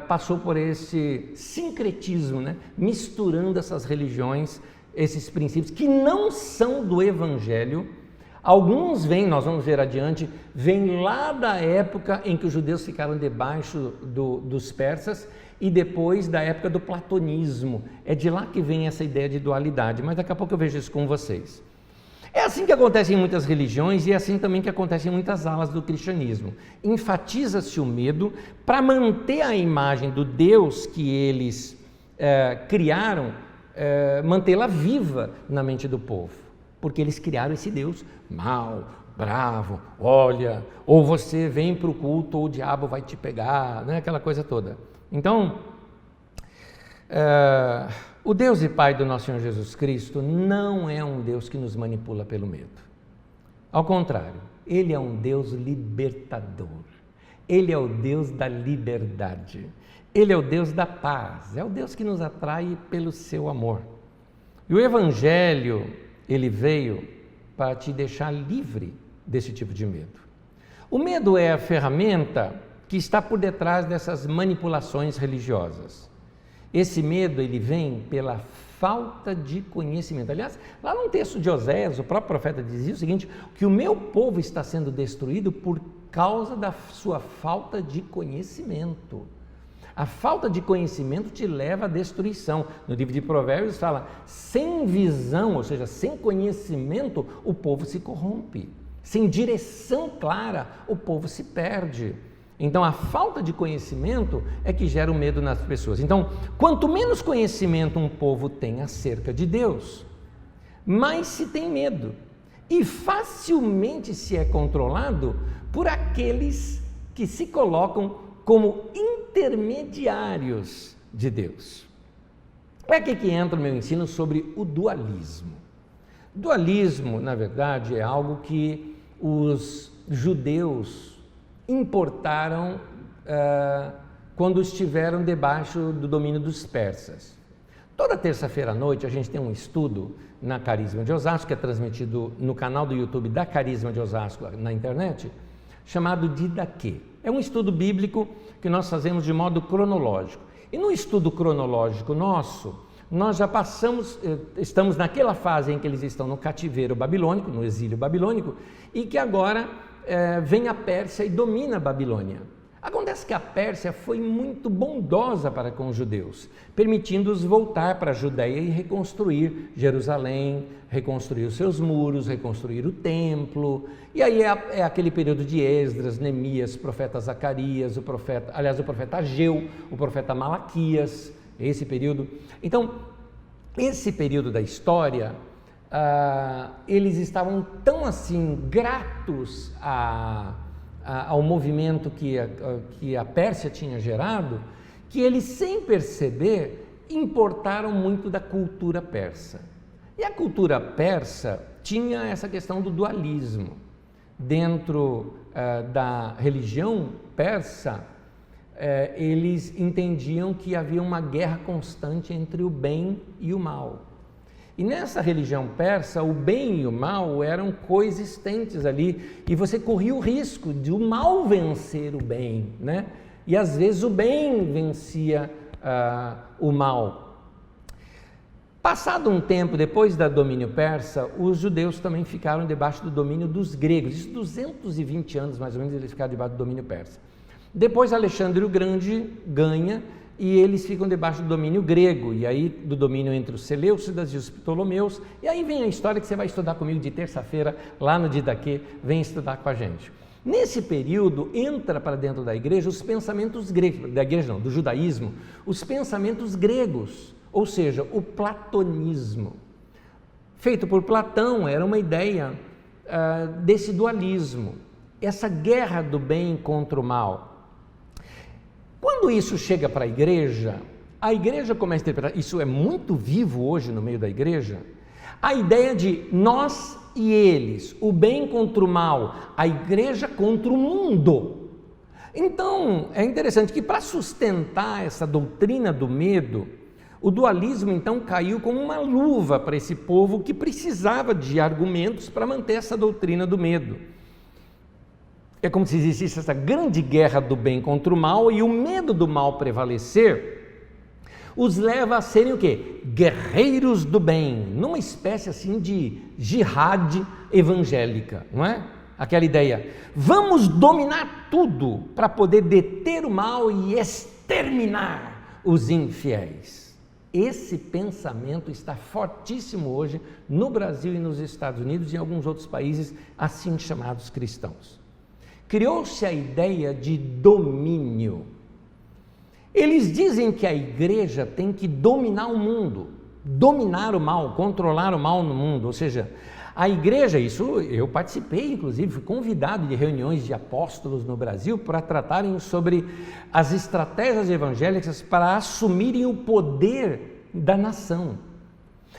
passou por esse sincretismo, né? Misturando essas religiões, esses princípios que não são do Evangelho, Alguns vêm, nós vamos ver adiante, vêm lá da época em que os judeus ficaram debaixo dos persas e depois da época do platonismo. É de lá que vem essa ideia de dualidade, mas daqui a pouco eu vejo isso com vocês. É assim que acontece em muitas religiões e é assim também que acontece em muitas alas do cristianismo. Enfatiza-se o medo para manter a imagem do Deus que eles criaram, mantê-la viva na mente do povo. Porque eles criaram esse Deus mau, bravo, olha, ou você vem para o culto ou o diabo vai te pegar, né? Aquela coisa toda. Então, o Deus e Pai do nosso Senhor Jesus Cristo não é um Deus que nos manipula pelo medo. Ao contrário, Ele é um Deus libertador. Ele é o Deus da liberdade. Ele é o Deus da paz. É o Deus que nos atrai pelo seu amor. E o Evangelho, ele veio para te deixar livre desse tipo de medo. O medo é a ferramenta que está por detrás dessas manipulações religiosas. Esse medo, ele vem pela falta de conhecimento. Aliás, lá no texto de Oséias, o próprio profeta dizia o seguinte, que o meu povo está sendo destruído por causa da sua falta de conhecimento. A falta de conhecimento te leva à destruição. No livro de Provérbios fala, sem visão, ou seja, sem conhecimento, o povo se corrompe. Sem direção clara, o povo se perde. Então, a falta de conhecimento é que gera o medo nas pessoas. Então, quanto menos conhecimento um povo tem acerca de Deus, mais se tem medo. E facilmente se é controlado por aqueles que se colocam como intermediários de Deus. É aqui que entra o meu ensino sobre o dualismo. Dualismo, na verdade, é algo que os judeus importaram quando estiveram debaixo do domínio dos persas. Toda terça-feira à noite a gente tem um estudo na Carisma de Osasco, que é transmitido no canal do YouTube da Carisma de Osasco na internet, chamado Didaquê. É um estudo bíblico que nós fazemos de modo cronológico. E no estudo cronológico nosso, nós já estamos naquela fase em que eles estão no cativeiro babilônico, no exílio babilônico, e que agora vem a Pérsia e domina a Babilônia. Acontece que a Pérsia foi muito bondosa para com os judeus, permitindo-os voltar para a Judéia e reconstruir Jerusalém, reconstruir os seus muros, reconstruir o templo. E aí é aquele período de Esdras, Neemias, profeta Zacarias, o profeta Ageu, o profeta Malaquias, esse período. Então, esse período da história, eles estavam tão assim gratos ao movimento que a Pérsia tinha gerado, que eles, sem perceber, importaram muito da cultura persa. E a cultura persa tinha essa questão do dualismo. Dentro da religião persa, eles entendiam que havia uma guerra constante entre o bem e o mal. E nessa religião persa, o bem e o mal eram coexistentes ali, e você corria o risco de o mal vencer o bem, né? E às vezes o bem vencia o mal. Passado um tempo, depois do domínio persa, os judeus também ficaram debaixo do domínio dos gregos. Isso 220 anos mais ou menos eles ficaram debaixo do domínio persa. Depois Alexandre o Grande ganha e eles ficam debaixo do domínio grego, e aí do domínio entre os Seleucidas e os Ptolomeus, e aí vem a história que você vai estudar comigo de terça-feira, lá no Didaquê, vem estudar com a gente. Nesse período, entra para dentro da igreja os pensamentos gregos, da igreja não, do judaísmo, os pensamentos gregos, ou seja, o platonismo. Feito por Platão, era uma ideia desse dualismo, essa guerra do bem contra o mal. Quando isso chega para a igreja começa a interpretar, isso é muito vivo hoje no meio da igreja, a ideia de nós e eles, o bem contra o mal, a igreja contra o mundo. Então, é interessante que para sustentar essa doutrina do medo, o dualismo então caiu como uma luva para esse povo que precisava de argumentos para manter essa doutrina do medo. É como se existisse essa grande guerra do bem contra o mal, e o medo do mal prevalecer, os leva a serem o quê? Guerreiros do bem, numa espécie assim de jihad evangélica, não é? Aquela ideia, vamos dominar tudo para poder deter o mal e exterminar os infiéis. Esse pensamento está fortíssimo hoje no Brasil e nos Estados Unidos e em alguns outros países assim chamados cristãos. Criou-se a ideia de domínio. Eles dizem que a igreja tem que dominar o mundo, dominar o mal, controlar o mal no mundo, ou seja, a igreja, isso eu participei, inclusive, fui convidado de reuniões de apóstolos no Brasil para tratarem sobre as estratégias evangélicas para assumirem o poder da nação.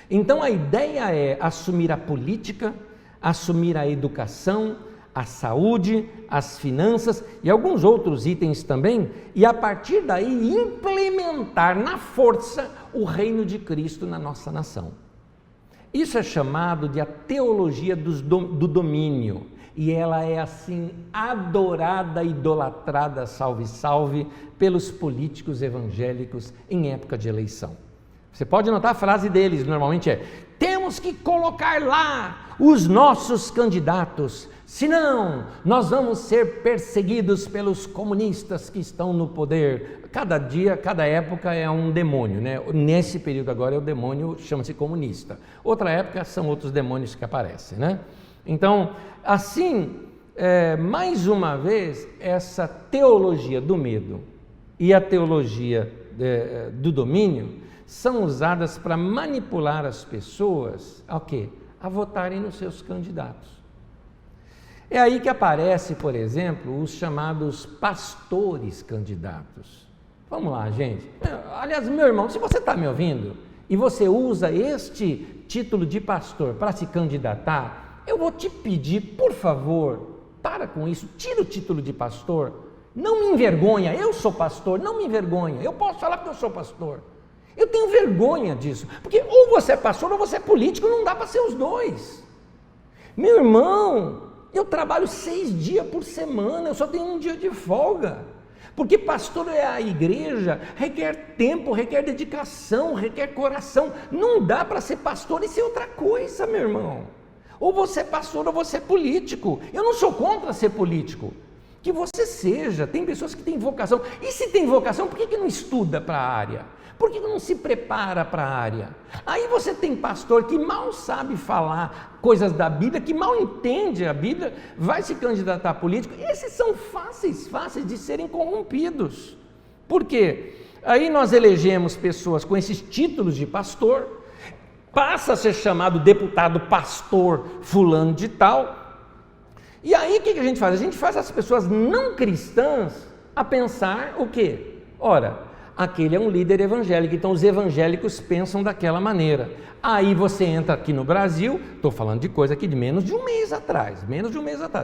Então a ideia é assumir a política, assumir a educação, a saúde, as finanças e alguns outros itens também, e a partir daí implementar na força o reino de Cristo na nossa nação. Isso é chamado de a teologia do domínio, e ela é assim adorada, idolatrada, salve, salve, pelos políticos evangélicos em época de eleição. Você pode notar a frase deles, normalmente é: temos que colocar lá os nossos candidatos, senão nós vamos ser perseguidos pelos comunistas que estão no poder. Cada dia, cada época é um demônio, né? Nesse período agora é o demônio, chama-se comunista. Outra época são outros demônios que aparecem, né? Então, assim, mais uma vez, essa teologia do medo e a teologia do domínio são usadas para manipular as pessoas a quê? A votarem nos seus candidatos. É aí que aparece, por exemplo, os chamados pastores candidatos. Vamos lá, gente. Aliás, meu irmão, se você está me ouvindo e você usa este título de pastor para se candidatar, eu vou te pedir, por favor, para com isso, tira o título de pastor, não me envergonha, eu sou pastor, não me envergonha, eu posso falar porque eu sou pastor. Eu tenho vergonha disso, porque ou você é pastor ou você é político, não dá para ser os dois. Meu irmão, eu trabalho 6 dias por semana, eu só tenho um dia de folga. Porque pastor é a igreja, requer tempo, requer dedicação, requer coração. Não dá para ser pastor e ser outra coisa, meu irmão. Ou você é pastor ou você é político. Eu não sou contra ser político. Que você seja, tem pessoas que têm vocação. E se tem vocação, por que não estuda para a área? Por que não se prepara para a área? Aí você tem pastor que mal sabe falar coisas da Bíblia, que mal entende a Bíblia, vai se candidatar a político. Esses são fáceis de serem corrompidos. Por quê? Aí nós elegemos pessoas com esses títulos de pastor, passa a ser chamado deputado pastor fulano de tal. E aí o que a gente faz? A gente faz as pessoas não cristãs a pensar o quê? Ora, aquele é um líder evangélico, então os evangélicos pensam daquela maneira. Aí você entra aqui no Brasil, estou falando de coisa aqui de menos de um mês atrás,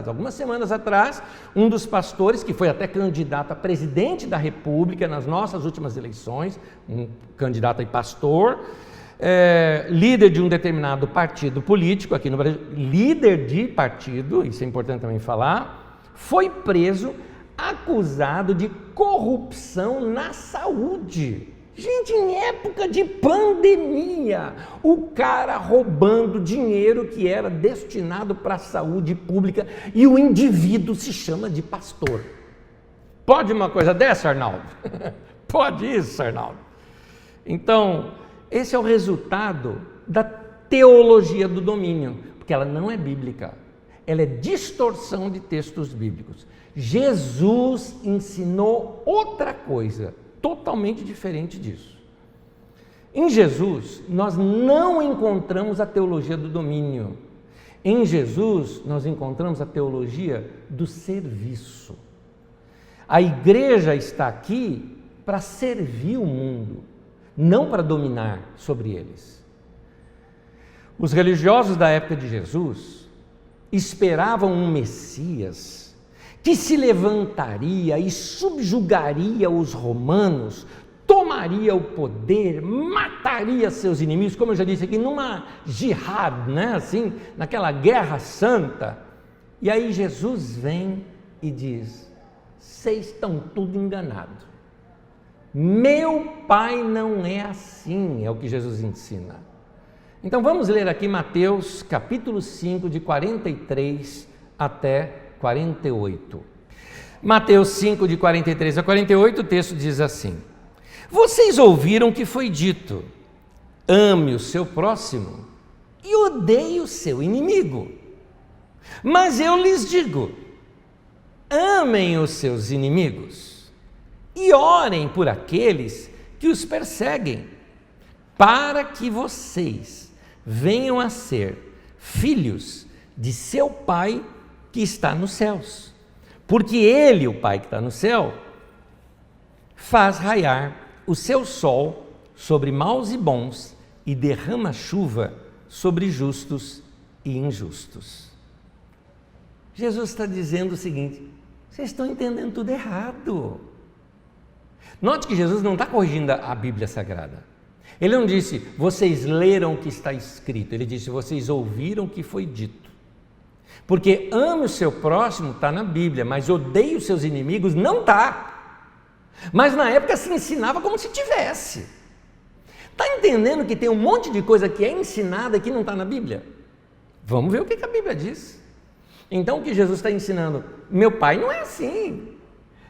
algumas semanas atrás, um dos pastores, que foi até candidato a presidente da República nas nossas últimas eleições, um candidato a pastor, líder de um determinado partido político aqui no Brasil, líder de partido, isso é importante também falar, foi preso acusado de corrupção na saúde. Gente, em época de pandemia, o cara roubando dinheiro que era destinado para a saúde pública e o indivíduo se chama de pastor. Pode uma coisa dessa, Arnaldo? Pode isso, Arnaldo? Então, esse é o resultado da teologia do domínio, porque ela não é bíblica, ela é distorção de textos bíblicos. Jesus ensinou outra coisa, totalmente diferente disso. Em Jesus, nós não encontramos a teologia do domínio. Em Jesus, nós encontramos a teologia do serviço. A igreja está aqui para servir o mundo, não para dominar sobre eles. Os religiosos da época de Jesus esperavam um Messias que se levantaria e subjugaria os romanos, tomaria o poder, mataria seus inimigos, como eu já disse aqui, numa jihad, né? Assim, naquela guerra santa. E aí Jesus vem e diz: vocês estão tudo enganados. Meu Pai não é assim, é o que Jesus ensina. Então vamos ler aqui Mateus capítulo 5, de 43 até 48. Mateus 5, de 43 a 48, o texto diz assim: Vocês ouviram que foi dito: ame o seu próximo e odeie o seu inimigo. Mas eu lhes digo: amem os seus inimigos e orem por aqueles que os perseguem, para que vocês venham a ser filhos de seu Pai que está nos céus. Porque Ele, o Pai que está no céu, faz raiar o seu sol sobre maus e bons e derrama chuva sobre justos e injustos. Jesus está dizendo o seguinte: vocês estão entendendo tudo errado. Note que Jesus não está corrigindo a Bíblia Sagrada. Ele não disse, vocês leram o que está escrito. Ele disse, vocês ouviram o que foi dito. Porque ame o seu próximo está na Bíblia, mas odeie os seus inimigos não está. Mas na época se ensinava como se tivesse. Está entendendo que tem um monte de coisa que é ensinada que não está na Bíblia? Vamos ver o que a Bíblia diz. Então o que Jesus está ensinando? Meu Pai não é assim.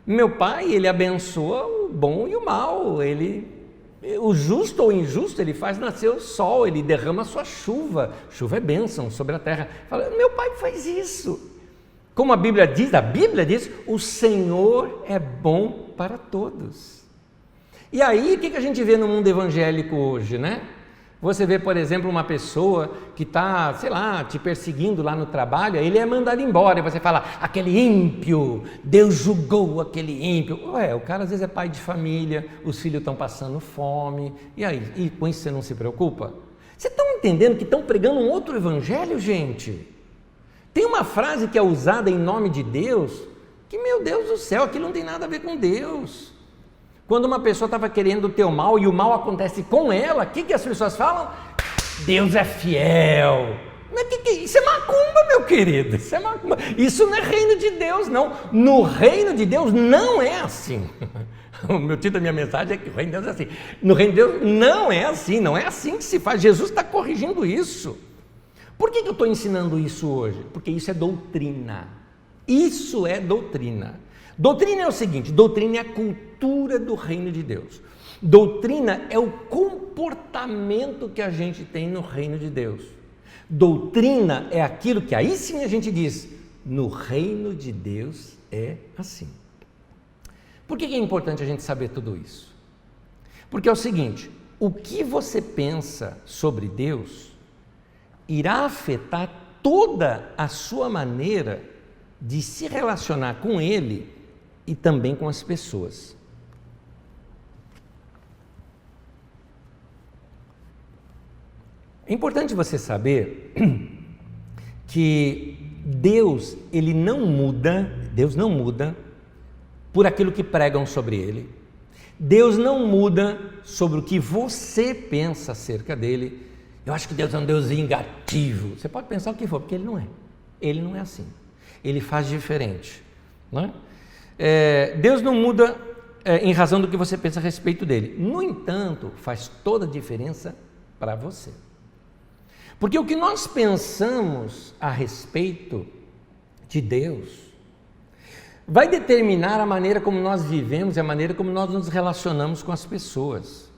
Meu Pai, Ele abençoa o bom e o mal. O justo ou injusto, Ele faz nascer o sol, Ele derrama a sua chuva. Chuva é bênção sobre a terra. Fala, meu Pai faz isso. Como a Bíblia diz, o Senhor é bom para todos. E aí, o que a gente vê no mundo evangélico hoje, né? Você vê, por exemplo, uma pessoa que está, sei lá, te perseguindo lá no trabalho, ele é mandado embora, e você fala, aquele ímpio, Deus julgou aquele ímpio. Ué, o cara às vezes é pai de família, os filhos estão passando fome, e aí? E com isso você não se preocupa? Vocês estão entendendo que estão pregando um outro evangelho, gente? Tem uma frase que é usada em nome de Deus, que, meu Deus do céu, aquilo não tem nada a ver com Deus. Quando uma pessoa estava querendo o teu mal e o mal acontece com ela, o que as pessoas falam? Deus é fiel. Mas isso é macumba, meu querido, isso é macumba. Isso não é reino de Deus, não. No reino de Deus não é assim. O meu título da minha mensagem é que o reino de Deus é assim. No reino de Deus não é assim, não é assim que se faz. Jesus está corrigindo isso. Por que eu estou ensinando isso hoje? Porque isso é doutrina. Isso é doutrina. Doutrina é o seguinte, doutrina é a cultura do reino de Deus. Doutrina é o comportamento que a gente tem no reino de Deus. Doutrina é aquilo que aí sim a gente diz, no reino de Deus é assim. Por que é importante a gente saber tudo isso? Porque é o seguinte, o que você pensa sobre Deus irá afetar toda a sua maneira de se relacionar com Ele e também com as pessoas. É importante você saber que Deus não muda por aquilo que pregam sobre Ele. Deus não muda sobre o que você pensa acerca dele. Eu acho que Deus é um Deus vingativo. Você pode pensar o que for, porque Ele não é. Ele não é assim. Ele faz diferente, não é? Deus não muda em razão do que você pensa a respeito dele. No entanto, faz toda a diferença para você. Porque o que nós pensamos a respeito de Deus vai determinar a maneira como nós vivemos e a maneira como nós nos relacionamos com as pessoas.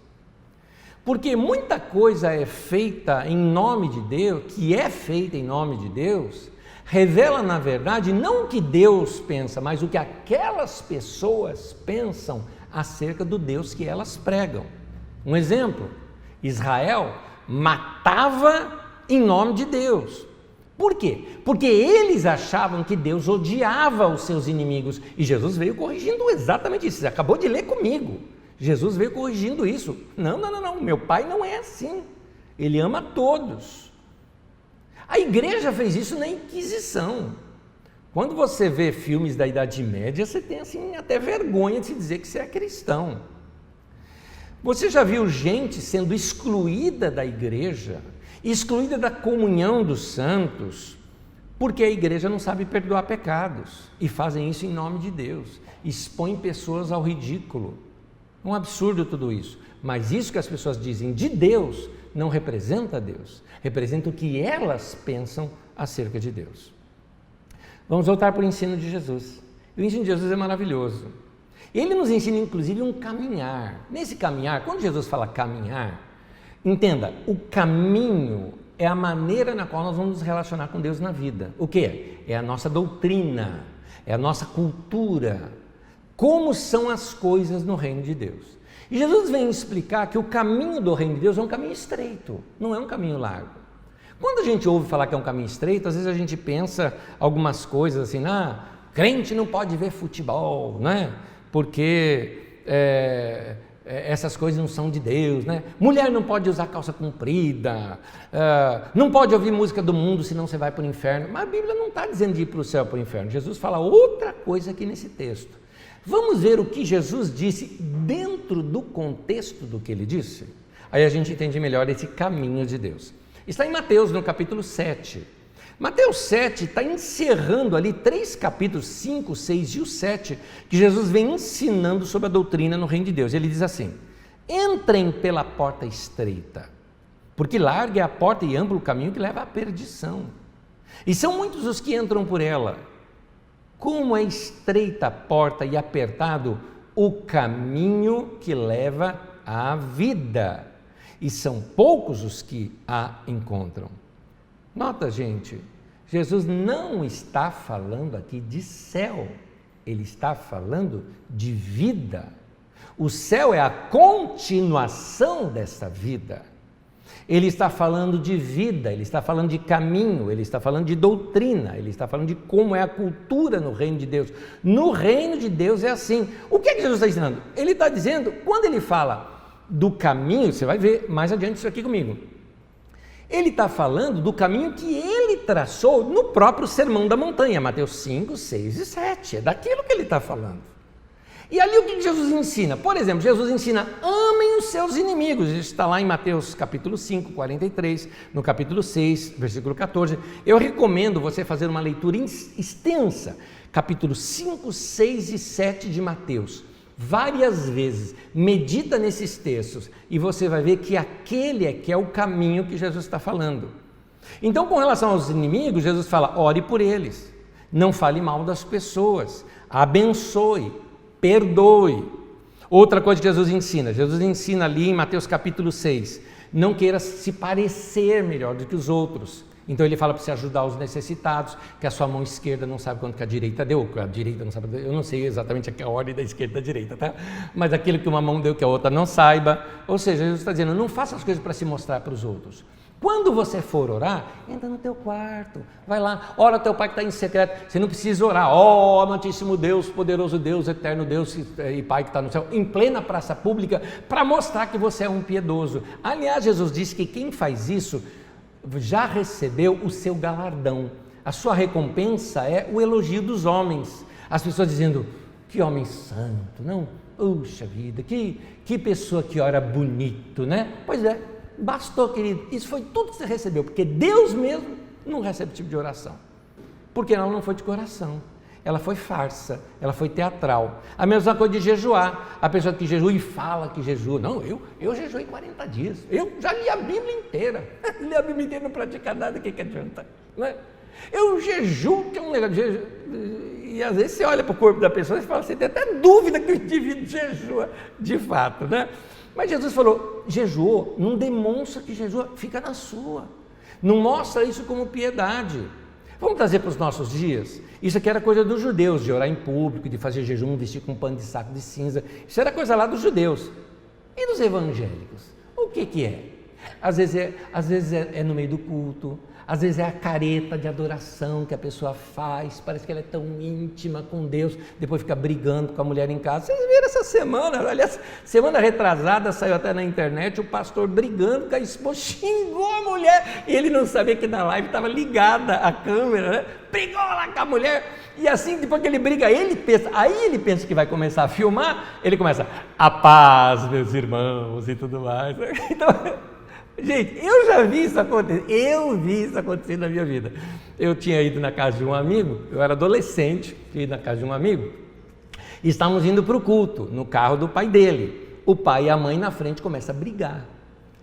Porque muita coisa é feita em nome de Deus, que é feita em nome de Deus, revela, na verdade, não o que Deus pensa, mas o que aquelas pessoas pensam acerca do Deus que elas pregam. Um exemplo, Israel matava em nome de Deus. Por quê? Porque eles achavam que Deus odiava os seus inimigos, e Jesus veio corrigindo exatamente isso. Você acabou de ler comigo. Jesus veio corrigindo isso. Não, meu Pai não é assim. Ele ama todos. A igreja fez isso na Inquisição. Quando você vê filmes da Idade Média, você tem assim até vergonha de se dizer que você é cristão. Você já viu gente sendo excluída da igreja, excluída da comunhão dos santos, porque a igreja não sabe perdoar pecados, e fazem isso em nome de Deus, expõem pessoas ao ridículo. É um absurdo tudo isso. Mas isso que as pessoas dizem de Deus não representa Deus, representa o que elas pensam acerca de Deus. Vamos voltar para o ensino de Jesus. O ensino de Jesus é maravilhoso. Ele nos ensina inclusive um caminhar. Nesse caminhar, quando Jesus fala caminhar, entenda, o caminho é a maneira na qual nós vamos nos relacionar com Deus na vida. O que? É a nossa doutrina, é a nossa cultura, como são as coisas no reino de Deus. E Jesus vem explicar que o caminho do reino de Deus é um caminho estreito, não é um caminho largo. Quando a gente ouve falar que é um caminho estreito, às vezes a gente pensa algumas coisas assim, crente não pode ver futebol, né? Porque essas coisas não são de Deus, né? Mulher não pode usar calça comprida, não pode ouvir música do mundo, senão você vai para o inferno. Mas a Bíblia não está dizendo de ir para o céu ou para o inferno. Jesus fala outra coisa aqui nesse texto. Vamos ver o que Jesus disse dentro do contexto do que ele disse? Aí a gente entende melhor esse caminho de Deus. Está em Mateus, no capítulo 7. Mateus 7 está encerrando ali 3 capítulos, 5, 6 e o 7, que Jesus vem ensinando sobre a doutrina no reino de Deus. Ele diz assim: entrem pela porta estreita, porque larga é a porta e amplo o caminho que leva à perdição. E são muitos os que entram por ela. Como é estreita a porta e apertado o caminho que leva à vida, e são poucos os que a encontram. Nota, gente, Jesus não está falando aqui de céu, ele está falando de vida. O céu é a continuação dessa vida. Ele está falando de vida, ele está falando de caminho, ele está falando de doutrina, ele está falando de como é a cultura no reino de Deus. No reino de Deus é assim. O que é que Jesus está ensinando? Ele está dizendo, quando ele fala do caminho, você vai ver mais adiante isso aqui comigo. Ele está falando do caminho que ele traçou no próprio Sermão da Montanha, Mateus 5, 6 e 7. É daquilo que ele está falando. E ali o que Jesus ensina? Por exemplo, Jesus ensina, amem os seus inimigos. Isso está lá em Mateus capítulo 5, 43, no capítulo 6, versículo 14. Eu recomendo você fazer uma leitura extensa, capítulos 5, 6 e 7 de Mateus. Várias vezes, medita nesses textos e você vai ver que aquele é que é o caminho que Jesus está falando. Então, com relação aos inimigos, Jesus fala, ore por eles, não fale mal das pessoas, abençoe, perdoe. Outra coisa que Jesus ensina ali em Mateus capítulo 6, não queira se parecer melhor do que os outros. Então ele fala para você ajudar os necessitados, que a sua mão esquerda não sabe quanto que a direita deu, a direita não sabe, eu não sei exatamente a ordem da esquerda e da direita, tá? Mas aquilo que uma mão deu que a outra não saiba. Ou seja, Jesus está dizendo, não faça as coisas para se mostrar para os outros. Quando você for orar, entra no teu quarto, vai lá, ora ao teu Pai que está em secreto. Você não precisa orar, ó amantíssimo Deus, poderoso Deus, eterno Deus e Pai que está no céu, em plena praça pública, para mostrar que você é um piedoso. Aliás, Jesus disse que quem faz isso já recebeu o seu galardão. A sua recompensa é o elogio dos homens. As pessoas dizendo, que homem santo, não? Puxa vida, que pessoa que ora bonito, né? Pois é, bastou, querido, isso foi tudo que você recebeu, porque Deus mesmo não recebe esse tipo de oração, porque ela não foi de coração, ela foi farsa, ela foi teatral. A mesma coisa de jejuar, a pessoa que jejua e fala que jejua, não, eu jejuei 40 dias, eu já li a Bíblia inteira, li a Bíblia inteira e não pratica nada, o que adianta, né? Eu jejuo, que é um negócio de jejum, e às vezes você olha para o corpo da pessoa e fala, você tem até dúvida que o indivíduo jejua de fato, né? Mas Jesus falou, jejuou, não demonstra que jejua, fica na sua, não mostra isso como piedade. Vamos trazer para os nossos dias? Isso aqui era coisa dos judeus, de orar em público, de fazer jejum, vestir com pano de saco de cinza, isso era coisa lá dos judeus. E dos evangélicos? O que é? Às vezes é no meio do culto, às vezes é a careta de adoração que a pessoa faz, parece que ela é tão íntima com Deus, depois fica brigando com a mulher em casa. Vocês viram essa semana, aliás, semana retrasada saiu até na internet o pastor brigando com a esposa, xingou a mulher, e ele não sabia que na live estava ligada a câmera, né? Brigou lá com a mulher, e assim, depois que ele briga, ele pensa que vai começar a filmar, ele começa, a paz, meus irmãos, e tudo mais. Então, gente, eu já vi isso acontecer na minha vida. Eu tinha ido na casa de um amigo, eu era adolescente, tinha ido na casa de um amigo, e estávamos indo para o culto, no carro do pai dele. o pai e a mãe na frente começam a brigar.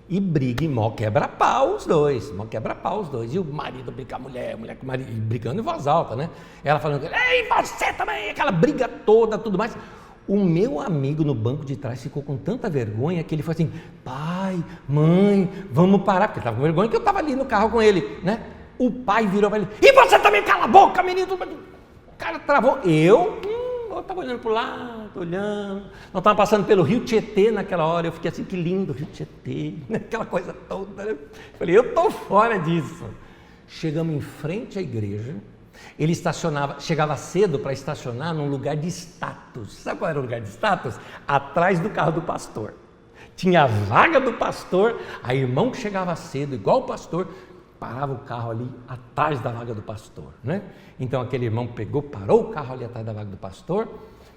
E briga, e mó quebra-pau os dois. E o marido briga com a mulher com o marido, e brigando em voz alta, né? Ela falando, ei, você também, aquela briga toda, tudo mais. O meu amigo no banco de trás ficou com tanta vergonha que ele falou assim, pai, mãe, vamos parar, porque ele estava com vergonha que eu estava ali no carro com ele, né? O pai virou para ele, e você também cala a boca, menino. O cara travou. Eu estava olhando para o lado, olhando. Nós estávamos passando pelo Rio Tietê naquela hora. Eu fiquei assim, que lindo, Rio Tietê, aquela coisa toda. Eu falei, eu estou fora disso. Chegamos em frente à igreja. Ele chegava cedo para estacionar num lugar de status. Sabe qual era o lugar de status? Atrás do carro do pastor. Tinha a vaga do pastor, a irmão que chegava cedo, igual o pastor, parava o carro ali atrás da vaga do pastor, né? Então aquele irmão parou o carro ali atrás da vaga do pastor,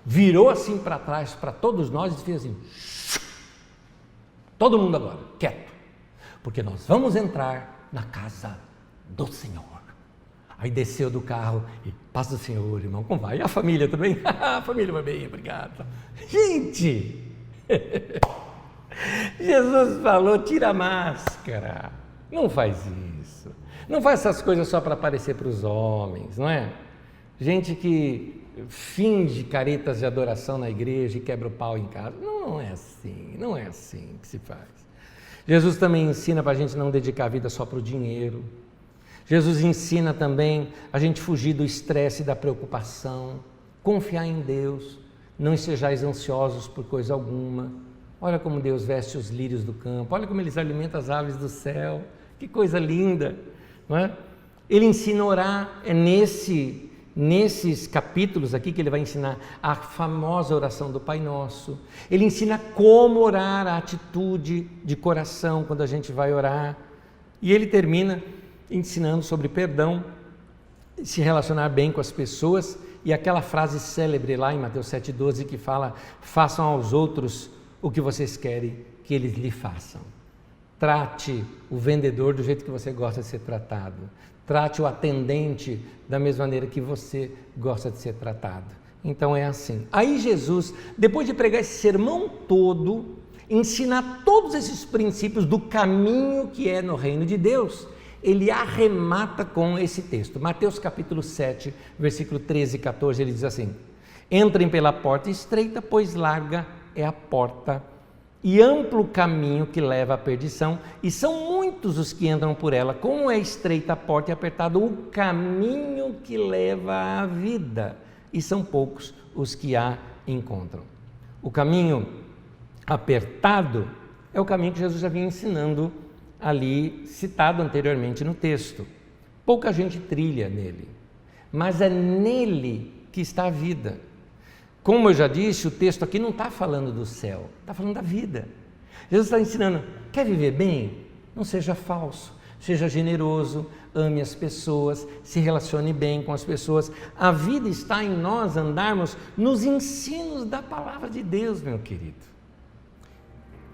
virou assim para trás para todos nós e fez assim, todo mundo agora, quieto, porque nós vamos entrar na casa do Senhor. Aí desceu do carro e paz do Senhor, irmão, como vai? E a família também? A família vai bem, obrigado. Gente, Jesus falou, tira a máscara, não faz isso, não faz essas coisas só para aparecer para os homens, não é? Gente que finge caretas de adoração na igreja e quebra o pau em casa, não é assim que se faz. Jesus também ensina para a gente não dedicar a vida só para o dinheiro. Jesus ensina também a gente fugir do estresse e da preocupação, confiar em Deus, não sejais ansiosos por coisa alguma. Olha como Deus veste os lírios do campo, olha como Ele alimenta as aves do céu, que coisa linda, não é? Ele ensina a orar, é nesses capítulos aqui que ele vai ensinar a famosa oração do Pai Nosso. Ele ensina como orar, a atitude de coração quando a gente vai orar. E ele termina ensinando sobre perdão, se relacionar bem com as pessoas, e aquela frase célebre lá em Mateus 7,12 que fala, façam aos outros o que vocês querem que eles lhe façam. Trate o vendedor do jeito que você gosta de ser tratado. Trate o atendente da mesma maneira que você gosta de ser tratado. Então é assim. Aí Jesus, depois de pregar esse sermão todo, ensina todos esses princípios do caminho que é no reino de Deus, ele arremata com esse texto. Mateus capítulo 7, versículo 13 e 14, ele diz assim, entrem pela porta estreita, pois larga é a porta e amplo o caminho que leva à perdição, e são muitos os que entram por ela. Como é estreita a porta e apertado o caminho que leva à vida, e são poucos os que a encontram. O caminho apertado é o caminho que Jesus já vinha ensinando ali, citado anteriormente no texto. Pouca gente trilha nele, mas é nele que está a vida. Como eu já disse, o texto aqui não está falando do céu, está falando da vida. Jesus está ensinando, quer viver bem? Não seja falso, seja generoso, ame as pessoas, se relacione bem com as pessoas. A vida está em nós andarmos nos ensinos da palavra de Deus, meu querido.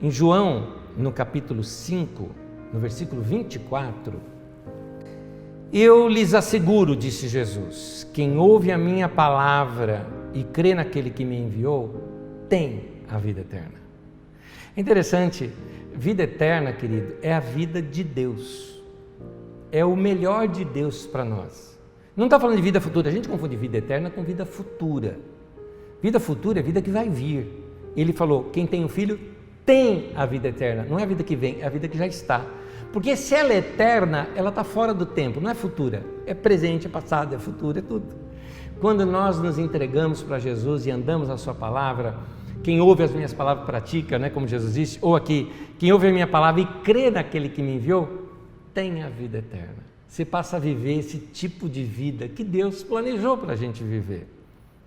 Em João, no capítulo 5, no versículo 24, eu lhes asseguro, disse Jesus, quem ouve a minha palavra e crê naquele que me enviou, tem a vida eterna. É interessante, vida eterna, querido, é a vida de Deus. É o melhor de Deus para nós. Não está falando de vida futura, a gente confunde vida eterna com vida futura. Vida futura é vida que vai vir. Ele falou, quem tem um filho tem a vida eterna. Não é a vida que vem, é a vida que já está. Porque se ela é eterna, ela está fora do tempo, não é futura. É presente, é passado, é futuro, é tudo. Quando nós nos entregamos para Jesus e andamos na sua palavra, quem ouve as minhas palavras pratica, né, como Jesus disse, ou aqui, quem ouve a minha palavra e crê naquele que me enviou, tem a vida eterna. Você passa a viver esse tipo de vida que Deus planejou para a gente viver.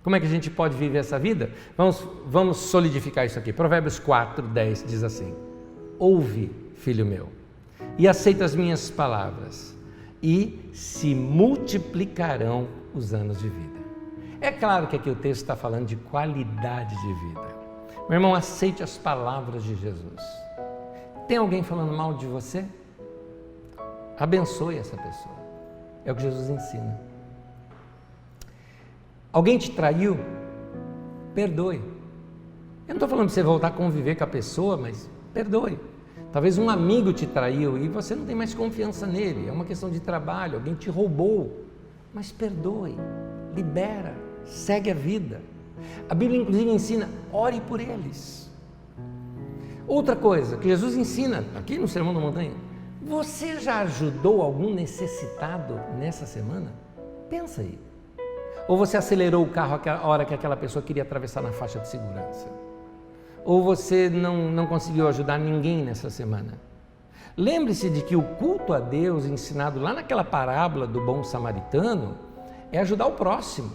Como é que a gente pode viver essa vida? Vamos solidificar isso aqui. Provérbios 4, 10 diz assim, ouve, filho meu, e aceita as minhas palavras, e se multiplicarão os anos de vida. É claro que aqui o texto está falando de qualidade de vida. Meu irmão, aceite as palavras de Jesus. Tem alguém falando mal de você? Abençoe essa pessoa. É o que Jesus ensina. Alguém te traiu? Perdoe. Eu não estou falando para você voltar a conviver com a pessoa, mas perdoe. Talvez um amigo te traiu e você não tem mais confiança nele. É uma questão de trabalho, alguém te roubou. Mas perdoe, libera, segue a vida. A Bíblia inclusive ensina, ore por eles. Outra coisa que Jesus ensina aqui no Sermão da Montanha, você já ajudou algum necessitado nessa semana? Pensa aí. Ou você acelerou o carro a hora que aquela pessoa queria atravessar na faixa de segurança? Ou você não conseguiu ajudar ninguém nessa semana? Lembre-se de que o culto a Deus ensinado lá naquela parábola do bom samaritano é ajudar o próximo.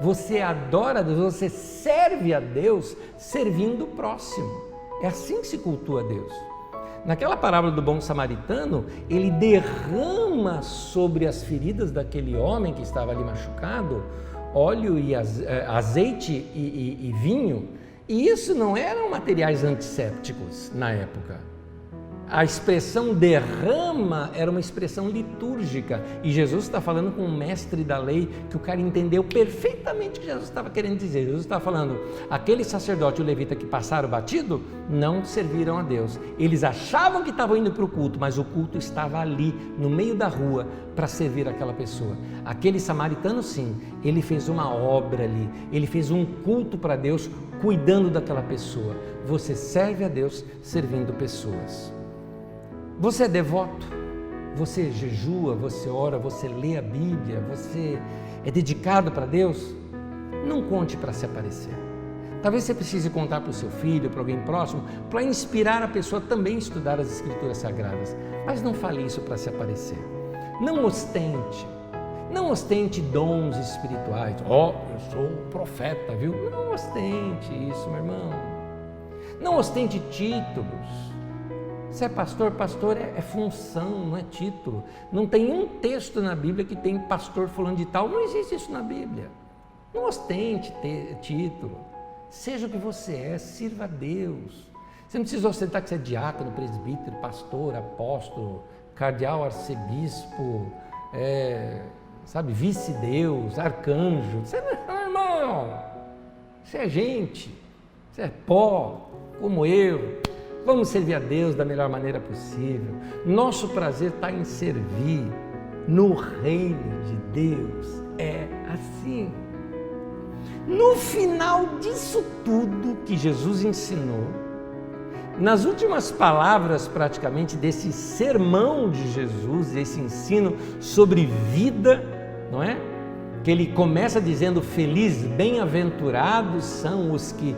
Você adora a Deus, você serve a Deus servindo o próximo. É assim que se cultua a Deus. Naquela parábola do bom samaritano, ele derrama sobre as feridas daquele homem que estava ali machucado, óleo e azeite e vinho, e isso não eram materiais antissépticos na época. A expressão derrama era uma expressão litúrgica, e Jesus está falando com um mestre da lei, que o cara entendeu perfeitamente o que Jesus estava querendo dizer. Jesus está falando, aquele sacerdote e o levita que passaram batido, não serviram a Deus. Eles achavam que estavam indo para o culto, mas o culto estava ali, no meio da rua, para servir aquela pessoa. Aquele samaritano sim, ele fez uma obra ali, ele fez um culto para Deus, cuidando daquela pessoa. Você serve a Deus servindo pessoas. Você é devoto, você jejua, você ora, você lê a Bíblia, você é dedicado para Deus? Não conte para se aparecer. Talvez você precise contar para o seu filho, para alguém próximo, para inspirar a pessoa também a estudar as Escrituras Sagradas. Mas não fale isso para se aparecer. Não ostente dons espirituais. Eu sou profeta, viu? Não ostente isso, meu irmão. Não ostente títulos. Se é pastor, pastor é função, não é título. Não tem um texto na Bíblia que tem pastor fulano de tal, não existe isso na Bíblia. Não ostente título, seja o que você é, sirva a Deus. Você não precisa ostentar que você é diácono, presbítero, pastor, apóstolo, cardeal, arcebispo, vice-deus, arcanjo. Você não é irmão, você é gente, você é pó, como eu. Vamos servir a Deus da melhor maneira possível. Nosso prazer está em servir. No reino de Deus é assim. No final disso tudo que Jesus ensinou, nas últimas palavras praticamente desse sermão de Jesus, desse ensino sobre vida, não é? Que ele começa dizendo bem-aventurados são os que,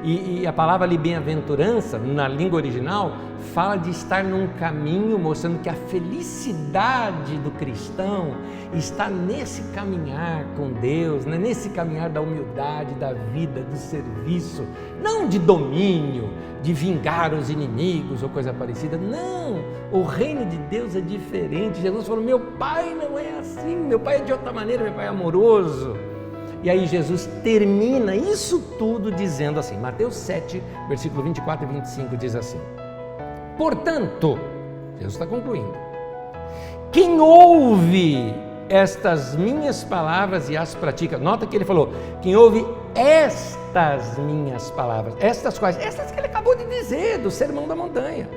e a palavra ali bem-aventurança, na língua original, fala de estar num caminho, mostrando que a felicidade do cristão está nesse caminhar com Deus, né? Nesse caminhar da humildade, da vida, do serviço, não de domínio, de vingar os inimigos ou coisa parecida. Não, o reino de Deus é diferente. Jesus falou, meu Pai não é assim, meu Pai é de outra maneira, meu Pai é amoroso. E aí Jesus termina isso tudo dizendo assim, Mateus 7, versículo 24 e 25 diz assim, portanto, Jesus está concluindo, quem ouve estas minhas palavras e as pratica, nota que ele falou, quem ouve estas minhas palavras, estas quais? Estas que ele acabou de dizer, do Sermão da Montanha.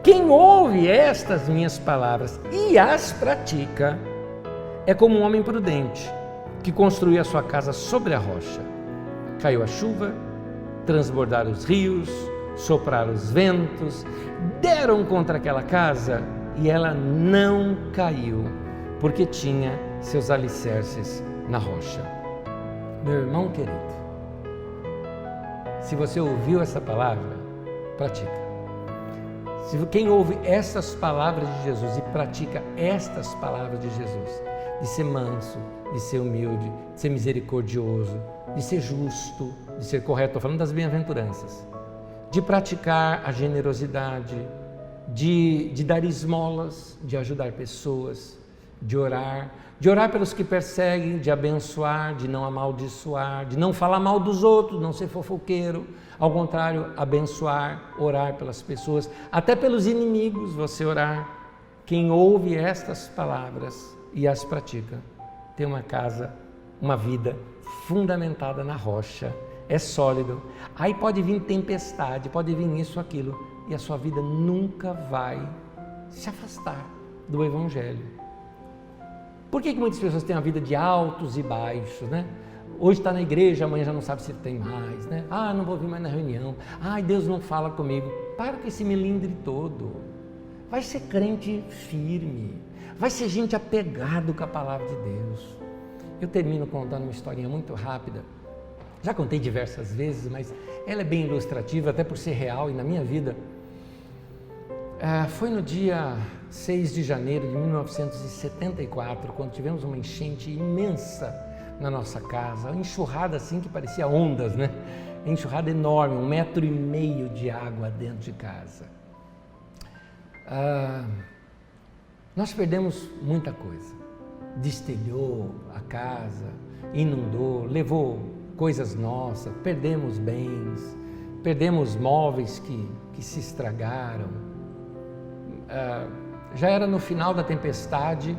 Quem ouve estas minhas palavras e as pratica, é como um homem prudente, que construiu a sua casa sobre a rocha. Caiu a chuva, transbordaram os rios, sopraram os ventos, deram contra aquela casa e ela não caiu, porque tinha seus alicerces na rocha. Meu irmão querido, se você ouviu essa palavra, pratica. Quem ouve essas palavras de Jesus e pratica estas palavras de Jesus, de ser manso, de ser humilde, de ser misericordioso, de ser justo, de ser correto, estou falando das bem-aventuranças, de praticar a generosidade, de dar esmolas, de ajudar pessoas, de orar pelos que perseguem, de abençoar, de não amaldiçoar, de não falar mal dos outros, não ser fofoqueiro, ao contrário, abençoar, orar pelas pessoas, até pelos inimigos você orar. Quem ouve estas palavras e as pratica, tem uma casa, uma vida fundamentada na rocha, é sólido. Aí pode vir tempestade, pode vir isso, aquilo, e a sua vida nunca vai se afastar do Evangelho. Por que muitas pessoas têm uma vida de altos e baixos, né? Hoje está na igreja, amanhã já não sabe se tem mais, né? Ah, não vou vir mais na reunião. Ai, Deus não fala comigo. Para com esse melindre todo. Vai ser crente firme. Vai ser gente apegado com a palavra de Deus. Eu termino contando uma historinha muito rápida. Já contei diversas vezes, mas ela é bem ilustrativa, até por ser real e na minha vida. Foi no dia 6 de janeiro de 1974, quando tivemos uma enchente imensa na nossa casa, uma enxurrada assim que parecia ondas, né? Enxurrada enorme, 1,5 metro de água dentro de casa. Nós perdemos muita coisa, destelhou a casa, inundou, levou coisas nossas, perdemos bens, perdemos móveis que se estragaram. Já era no final da tempestade,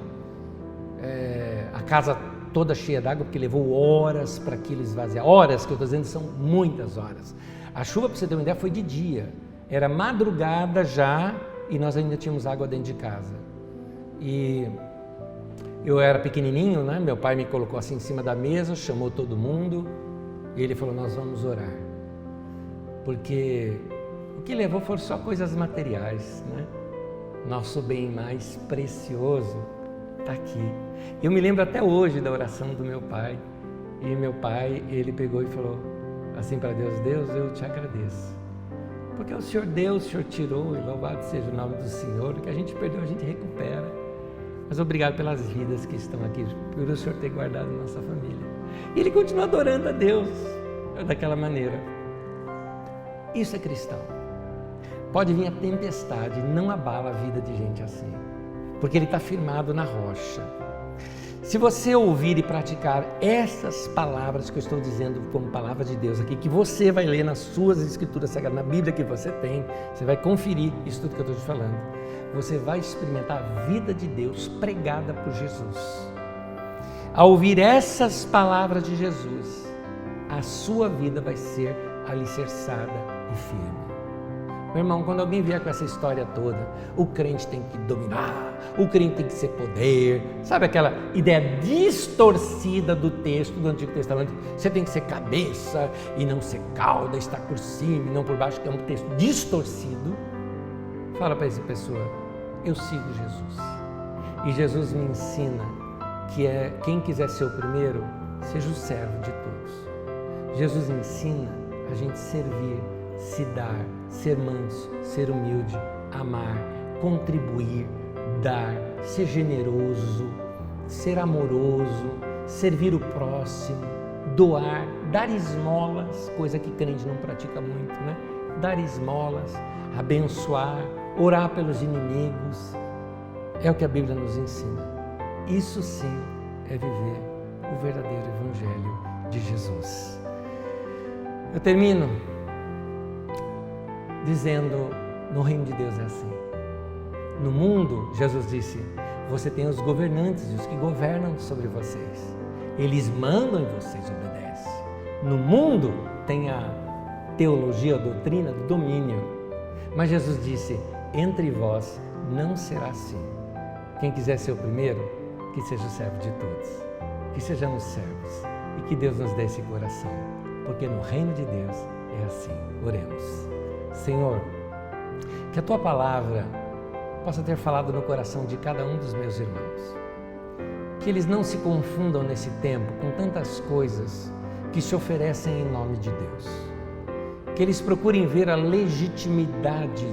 a casa toda cheia d'água, porque levou horas para aquilo esvaziar. Horas, que eu estou dizendo, são muitas horas. A chuva, para você ter uma ideia, foi de dia. Era madrugada já e nós ainda tínhamos água dentro de casa. E eu era pequenininho, né? Meu pai me colocou assim em cima da mesa, chamou todo mundo e ele falou, nós vamos orar. Porque o que levou foram só coisas materiais, né? Nosso bem mais precioso está aqui. Eu me lembro até hoje da oração do meu pai. E meu pai, ele pegou e falou assim para Deus, Deus, eu te agradeço. Porque o Senhor deu, o Senhor tirou, e louvado seja o nome do Senhor. O que a gente perdeu, a gente recupera. Mas obrigado pelas vidas que estão aqui, por o Senhor ter guardado nossa família. E ele continua adorando a Deus daquela maneira. Isso é cristão. Pode vir a tempestade, não abala a vida de gente assim, porque ele está firmado na rocha. Se você ouvir e praticar essas palavras que eu estou dizendo como palavra de Deus aqui, que você vai ler nas suas escrituras sagradas, na Bíblia que você tem, você vai conferir isso tudo que eu estou te falando, você vai experimentar a vida de Deus pregada por Jesus. Ao ouvir essas palavras de Jesus, a sua vida vai ser alicerçada e firme. Meu irmão, quando alguém vier com essa história toda, o crente tem que dominar, o crente tem que ser poder, sabe aquela ideia distorcida do texto do Antigo Testamento? Você tem que ser cabeça e não ser cauda, estar por cima e não por baixo, que é um texto distorcido. Fala para essa pessoa, eu sigo Jesus. E Jesus me ensina que quem quiser ser o primeiro, seja o servo de todos. Jesus ensina a gente servir, se dar, ser manso, ser humilde, amar, contribuir, dar, ser generoso, ser amoroso, servir o próximo, doar, dar esmolas, coisa que crente não pratica muito, né? Dar esmolas, abençoar, orar pelos inimigos, é o que a Bíblia nos ensina. Isso sim é viver o verdadeiro Evangelho de Jesus. Eu termino dizendo, no reino de Deus é assim. No mundo, Jesus disse, você tem os governantes e os que governam sobre vocês. Eles mandam e vocês obedecem. No mundo tem a teologia, a doutrina do domínio. Mas Jesus disse, entre vós não será assim. Quem quiser ser o primeiro, que seja o servo de todos. Que sejamos servos e que Deus nos dê esse coração. Porque no reino de Deus é assim. Oremos. Senhor, que a Tua palavra possa ter falado no coração de cada um dos meus irmãos. Que eles não se confundam nesse tempo com tantas coisas que se oferecem em nome de Deus. Que eles procurem ver a legitimidade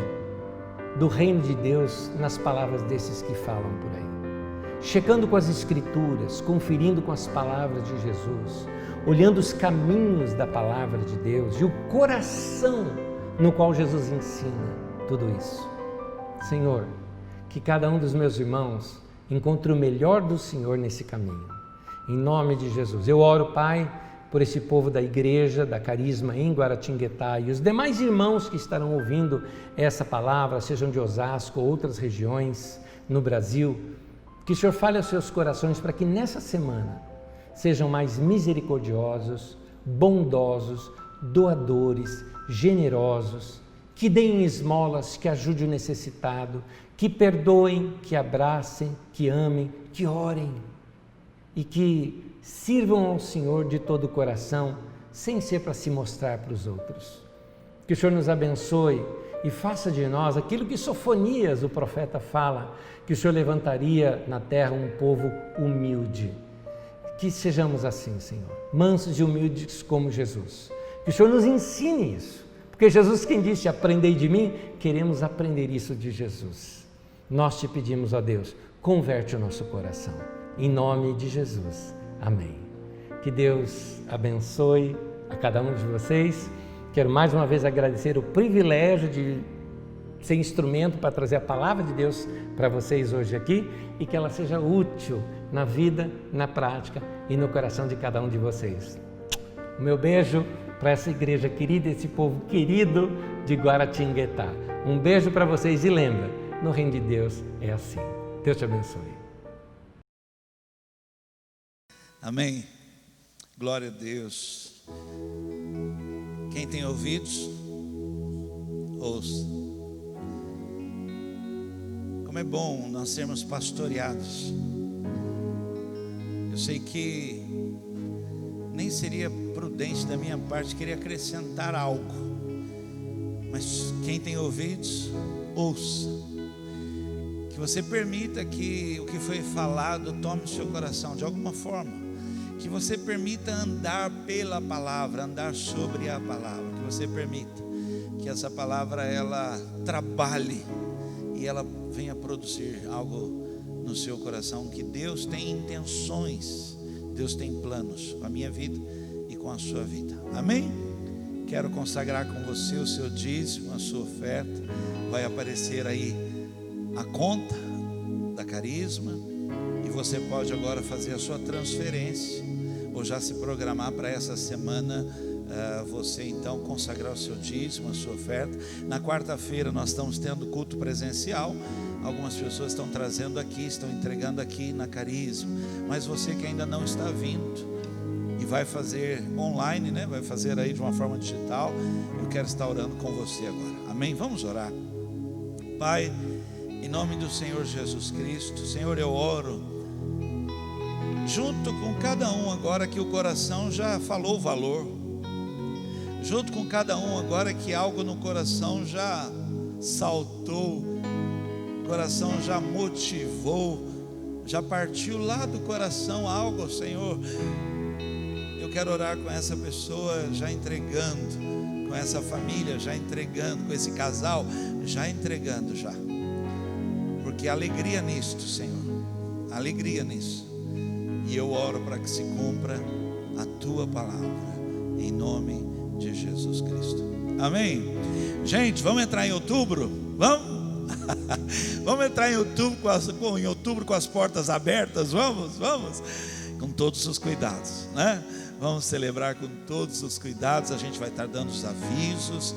do reino de Deus nas palavras desses que falam por aí. Checando com as Escrituras, conferindo com as palavras de Jesus, olhando os caminhos da palavra de Deus e o coração no qual Jesus ensina tudo isso. Senhor, que cada um dos meus irmãos encontre o melhor do Senhor nesse caminho. Em nome de Jesus. Eu oro, Pai, por esse povo da igreja, da Carisma em Guaratinguetá e os demais irmãos que estarão ouvindo essa palavra, sejam de Osasco ou outras regiões no Brasil, que o Senhor fale aos seus corações para que nessa semana sejam mais misericordiosos, bondosos, doadores, generosos, que deem esmolas, que ajudem o necessitado, que perdoem, que abracem, que amem, que orem e que sirvam ao Senhor de todo o coração, sem ser para se mostrar para os outros. Que o Senhor nos abençoe e faça de nós aquilo que Sofonias, o profeta, fala, que o Senhor levantaria na terra um povo humilde. Que sejamos assim, Senhor, mansos e humildes como Jesus. Que o Senhor nos ensine isso, porque Jesus quem disse, aprendei de mim, queremos aprender isso de Jesus. Nós te pedimos, ó Deus, converte o nosso coração, em nome de Jesus, amém. Que Deus abençoe a cada um de vocês. Quero mais uma vez agradecer o privilégio de ser instrumento para trazer a palavra de Deus para vocês hoje aqui e que ela seja útil na vida, na prática e no coração de cada um de vocês. O meu beijo para essa igreja querida, esse povo querido de Guaratinguetá. Um beijo para vocês e lembra, no reino de Deus é assim. Deus te abençoe. Amém. Glória a Deus. Quem tem ouvidos, ouça. Como é bom nós sermos pastoreados. Eu sei que nem seria prudente da minha parte querer acrescentar algo, mas quem tem ouvidos, ouça. Que você permita que o que foi falado tome o seu coração de alguma forma. Que você permita andar pela palavra, andar sobre a palavra. Que você permita que essa palavra ela trabalhe e ela venha produzir algo no seu coração. Que Deus tem intenções, Deus tem planos com a minha vida e com a sua vida. Amém? Quero consagrar com você o seu dízimo, a sua oferta. Vai aparecer aí a conta da Carisma e você pode agora fazer a sua transferência ou já se programar para essa semana. Você então consagrar o seu dízimo, a sua oferta. Na quarta-feira nós estamos tendo culto presencial. Algumas pessoas estão trazendo aqui, estão entregando aqui na Carisma. Mas você que ainda não está vindo e vai fazer online, né? Vai fazer aí de uma forma digital. Eu quero estar orando com você agora. Amém? Vamos orar. Pai, em nome do Senhor Jesus Cristo, Senhor, eu oro junto com cada um agora que o coração já falou o valor, junto com cada um agora que algo no coração já saltou, o coração já motivou, já partiu lá do coração algo, Senhor. Eu quero orar com essa pessoa já entregando, com essa família já entregando, com esse casal já entregando já, porque há alegria nisto, Senhor, há alegria nisso. E eu oro para que se cumpra a Tua palavra, em nome de Jesus Cristo. Amém? Gente, vamos entrar em outubro? Vamos? Vamos entrar em outubro com as portas abertas? Vamos? Com todos os cuidados, né? Vamos celebrar com todos os cuidados. A gente vai estar dando os avisos.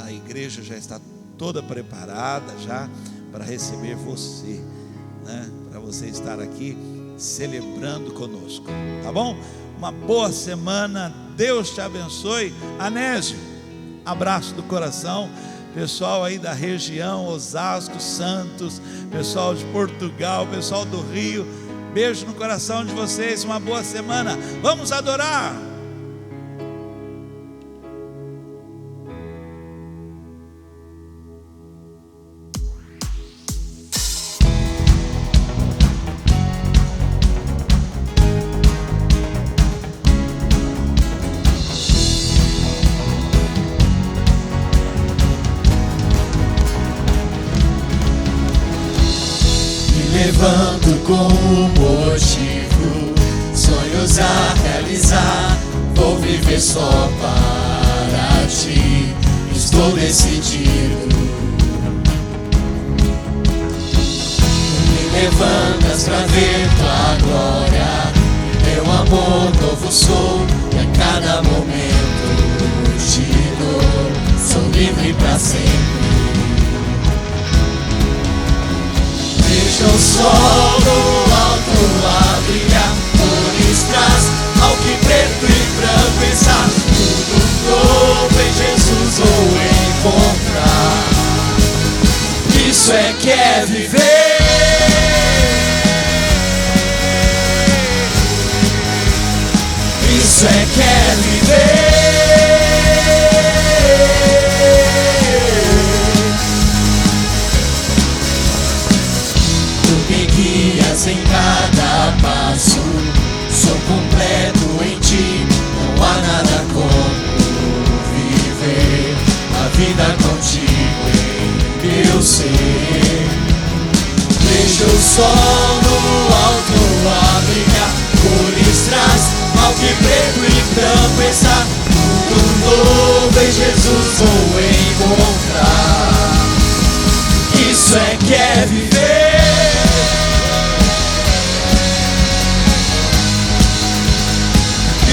A igreja já está toda preparada já para receber você, né? Para você estar aqui celebrando conosco, tá bom? Uma boa semana, Deus te abençoe. Anésio, abraço do coração. Pessoal aí da região, Osasco, Santos, pessoal de Portugal, pessoal do Rio, beijo no coração de vocês, uma boa semana. Vamos adorar. Levanto com um motivo, sonhos a realizar, vou viver só para Ti, estou decidido. Me levantas pra ver Tua glória, Teu amor novo sou, e a cada momento te dou, sou livre pra sempre. Deixa o sol do alto a brilhar, cores traz vida contigo em meu ser. Vejo o sol no alto a brilhar, cores traz, mal que preto e branco está. Tudo novo em Jesus vou encontrar. Isso é que é viver.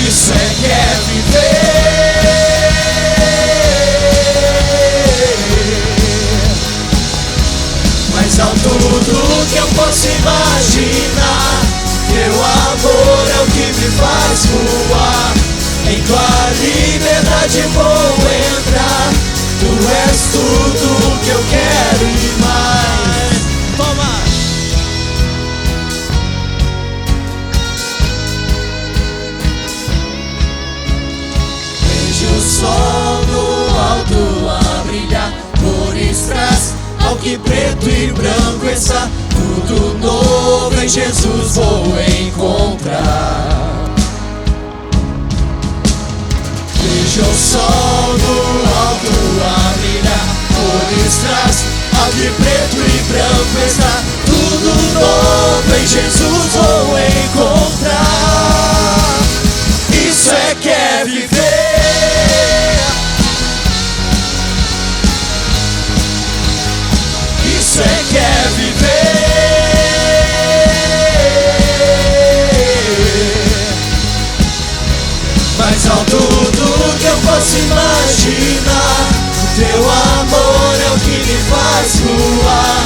Isso é que é viver. Mais alto do que eu posso imaginar, teu amor é o que me faz voar. Em tua liberdade vou entrar. Tu és tudo que eu quero e mais. Toma! Vejo o sol no alto a brilhar, cores traz, ao que preto e branco está. Tudo novo em Jesus vou encontrar. Vejo o sol no alto a brilhar, cores traz, ao que preto e branco está. Tudo novo em Jesus vou encontrar. Isso é que é viver. Isso é que é viver. Mais alto do que eu posso imaginar, teu amor é o que me faz voar.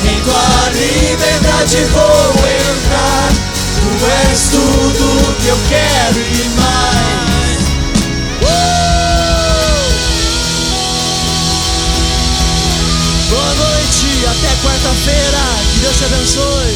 Em tua liberdade vou entrar. Tu és tudo que eu quero e mais. Boa noite, até quarta-feira. Que Deus te abençoe.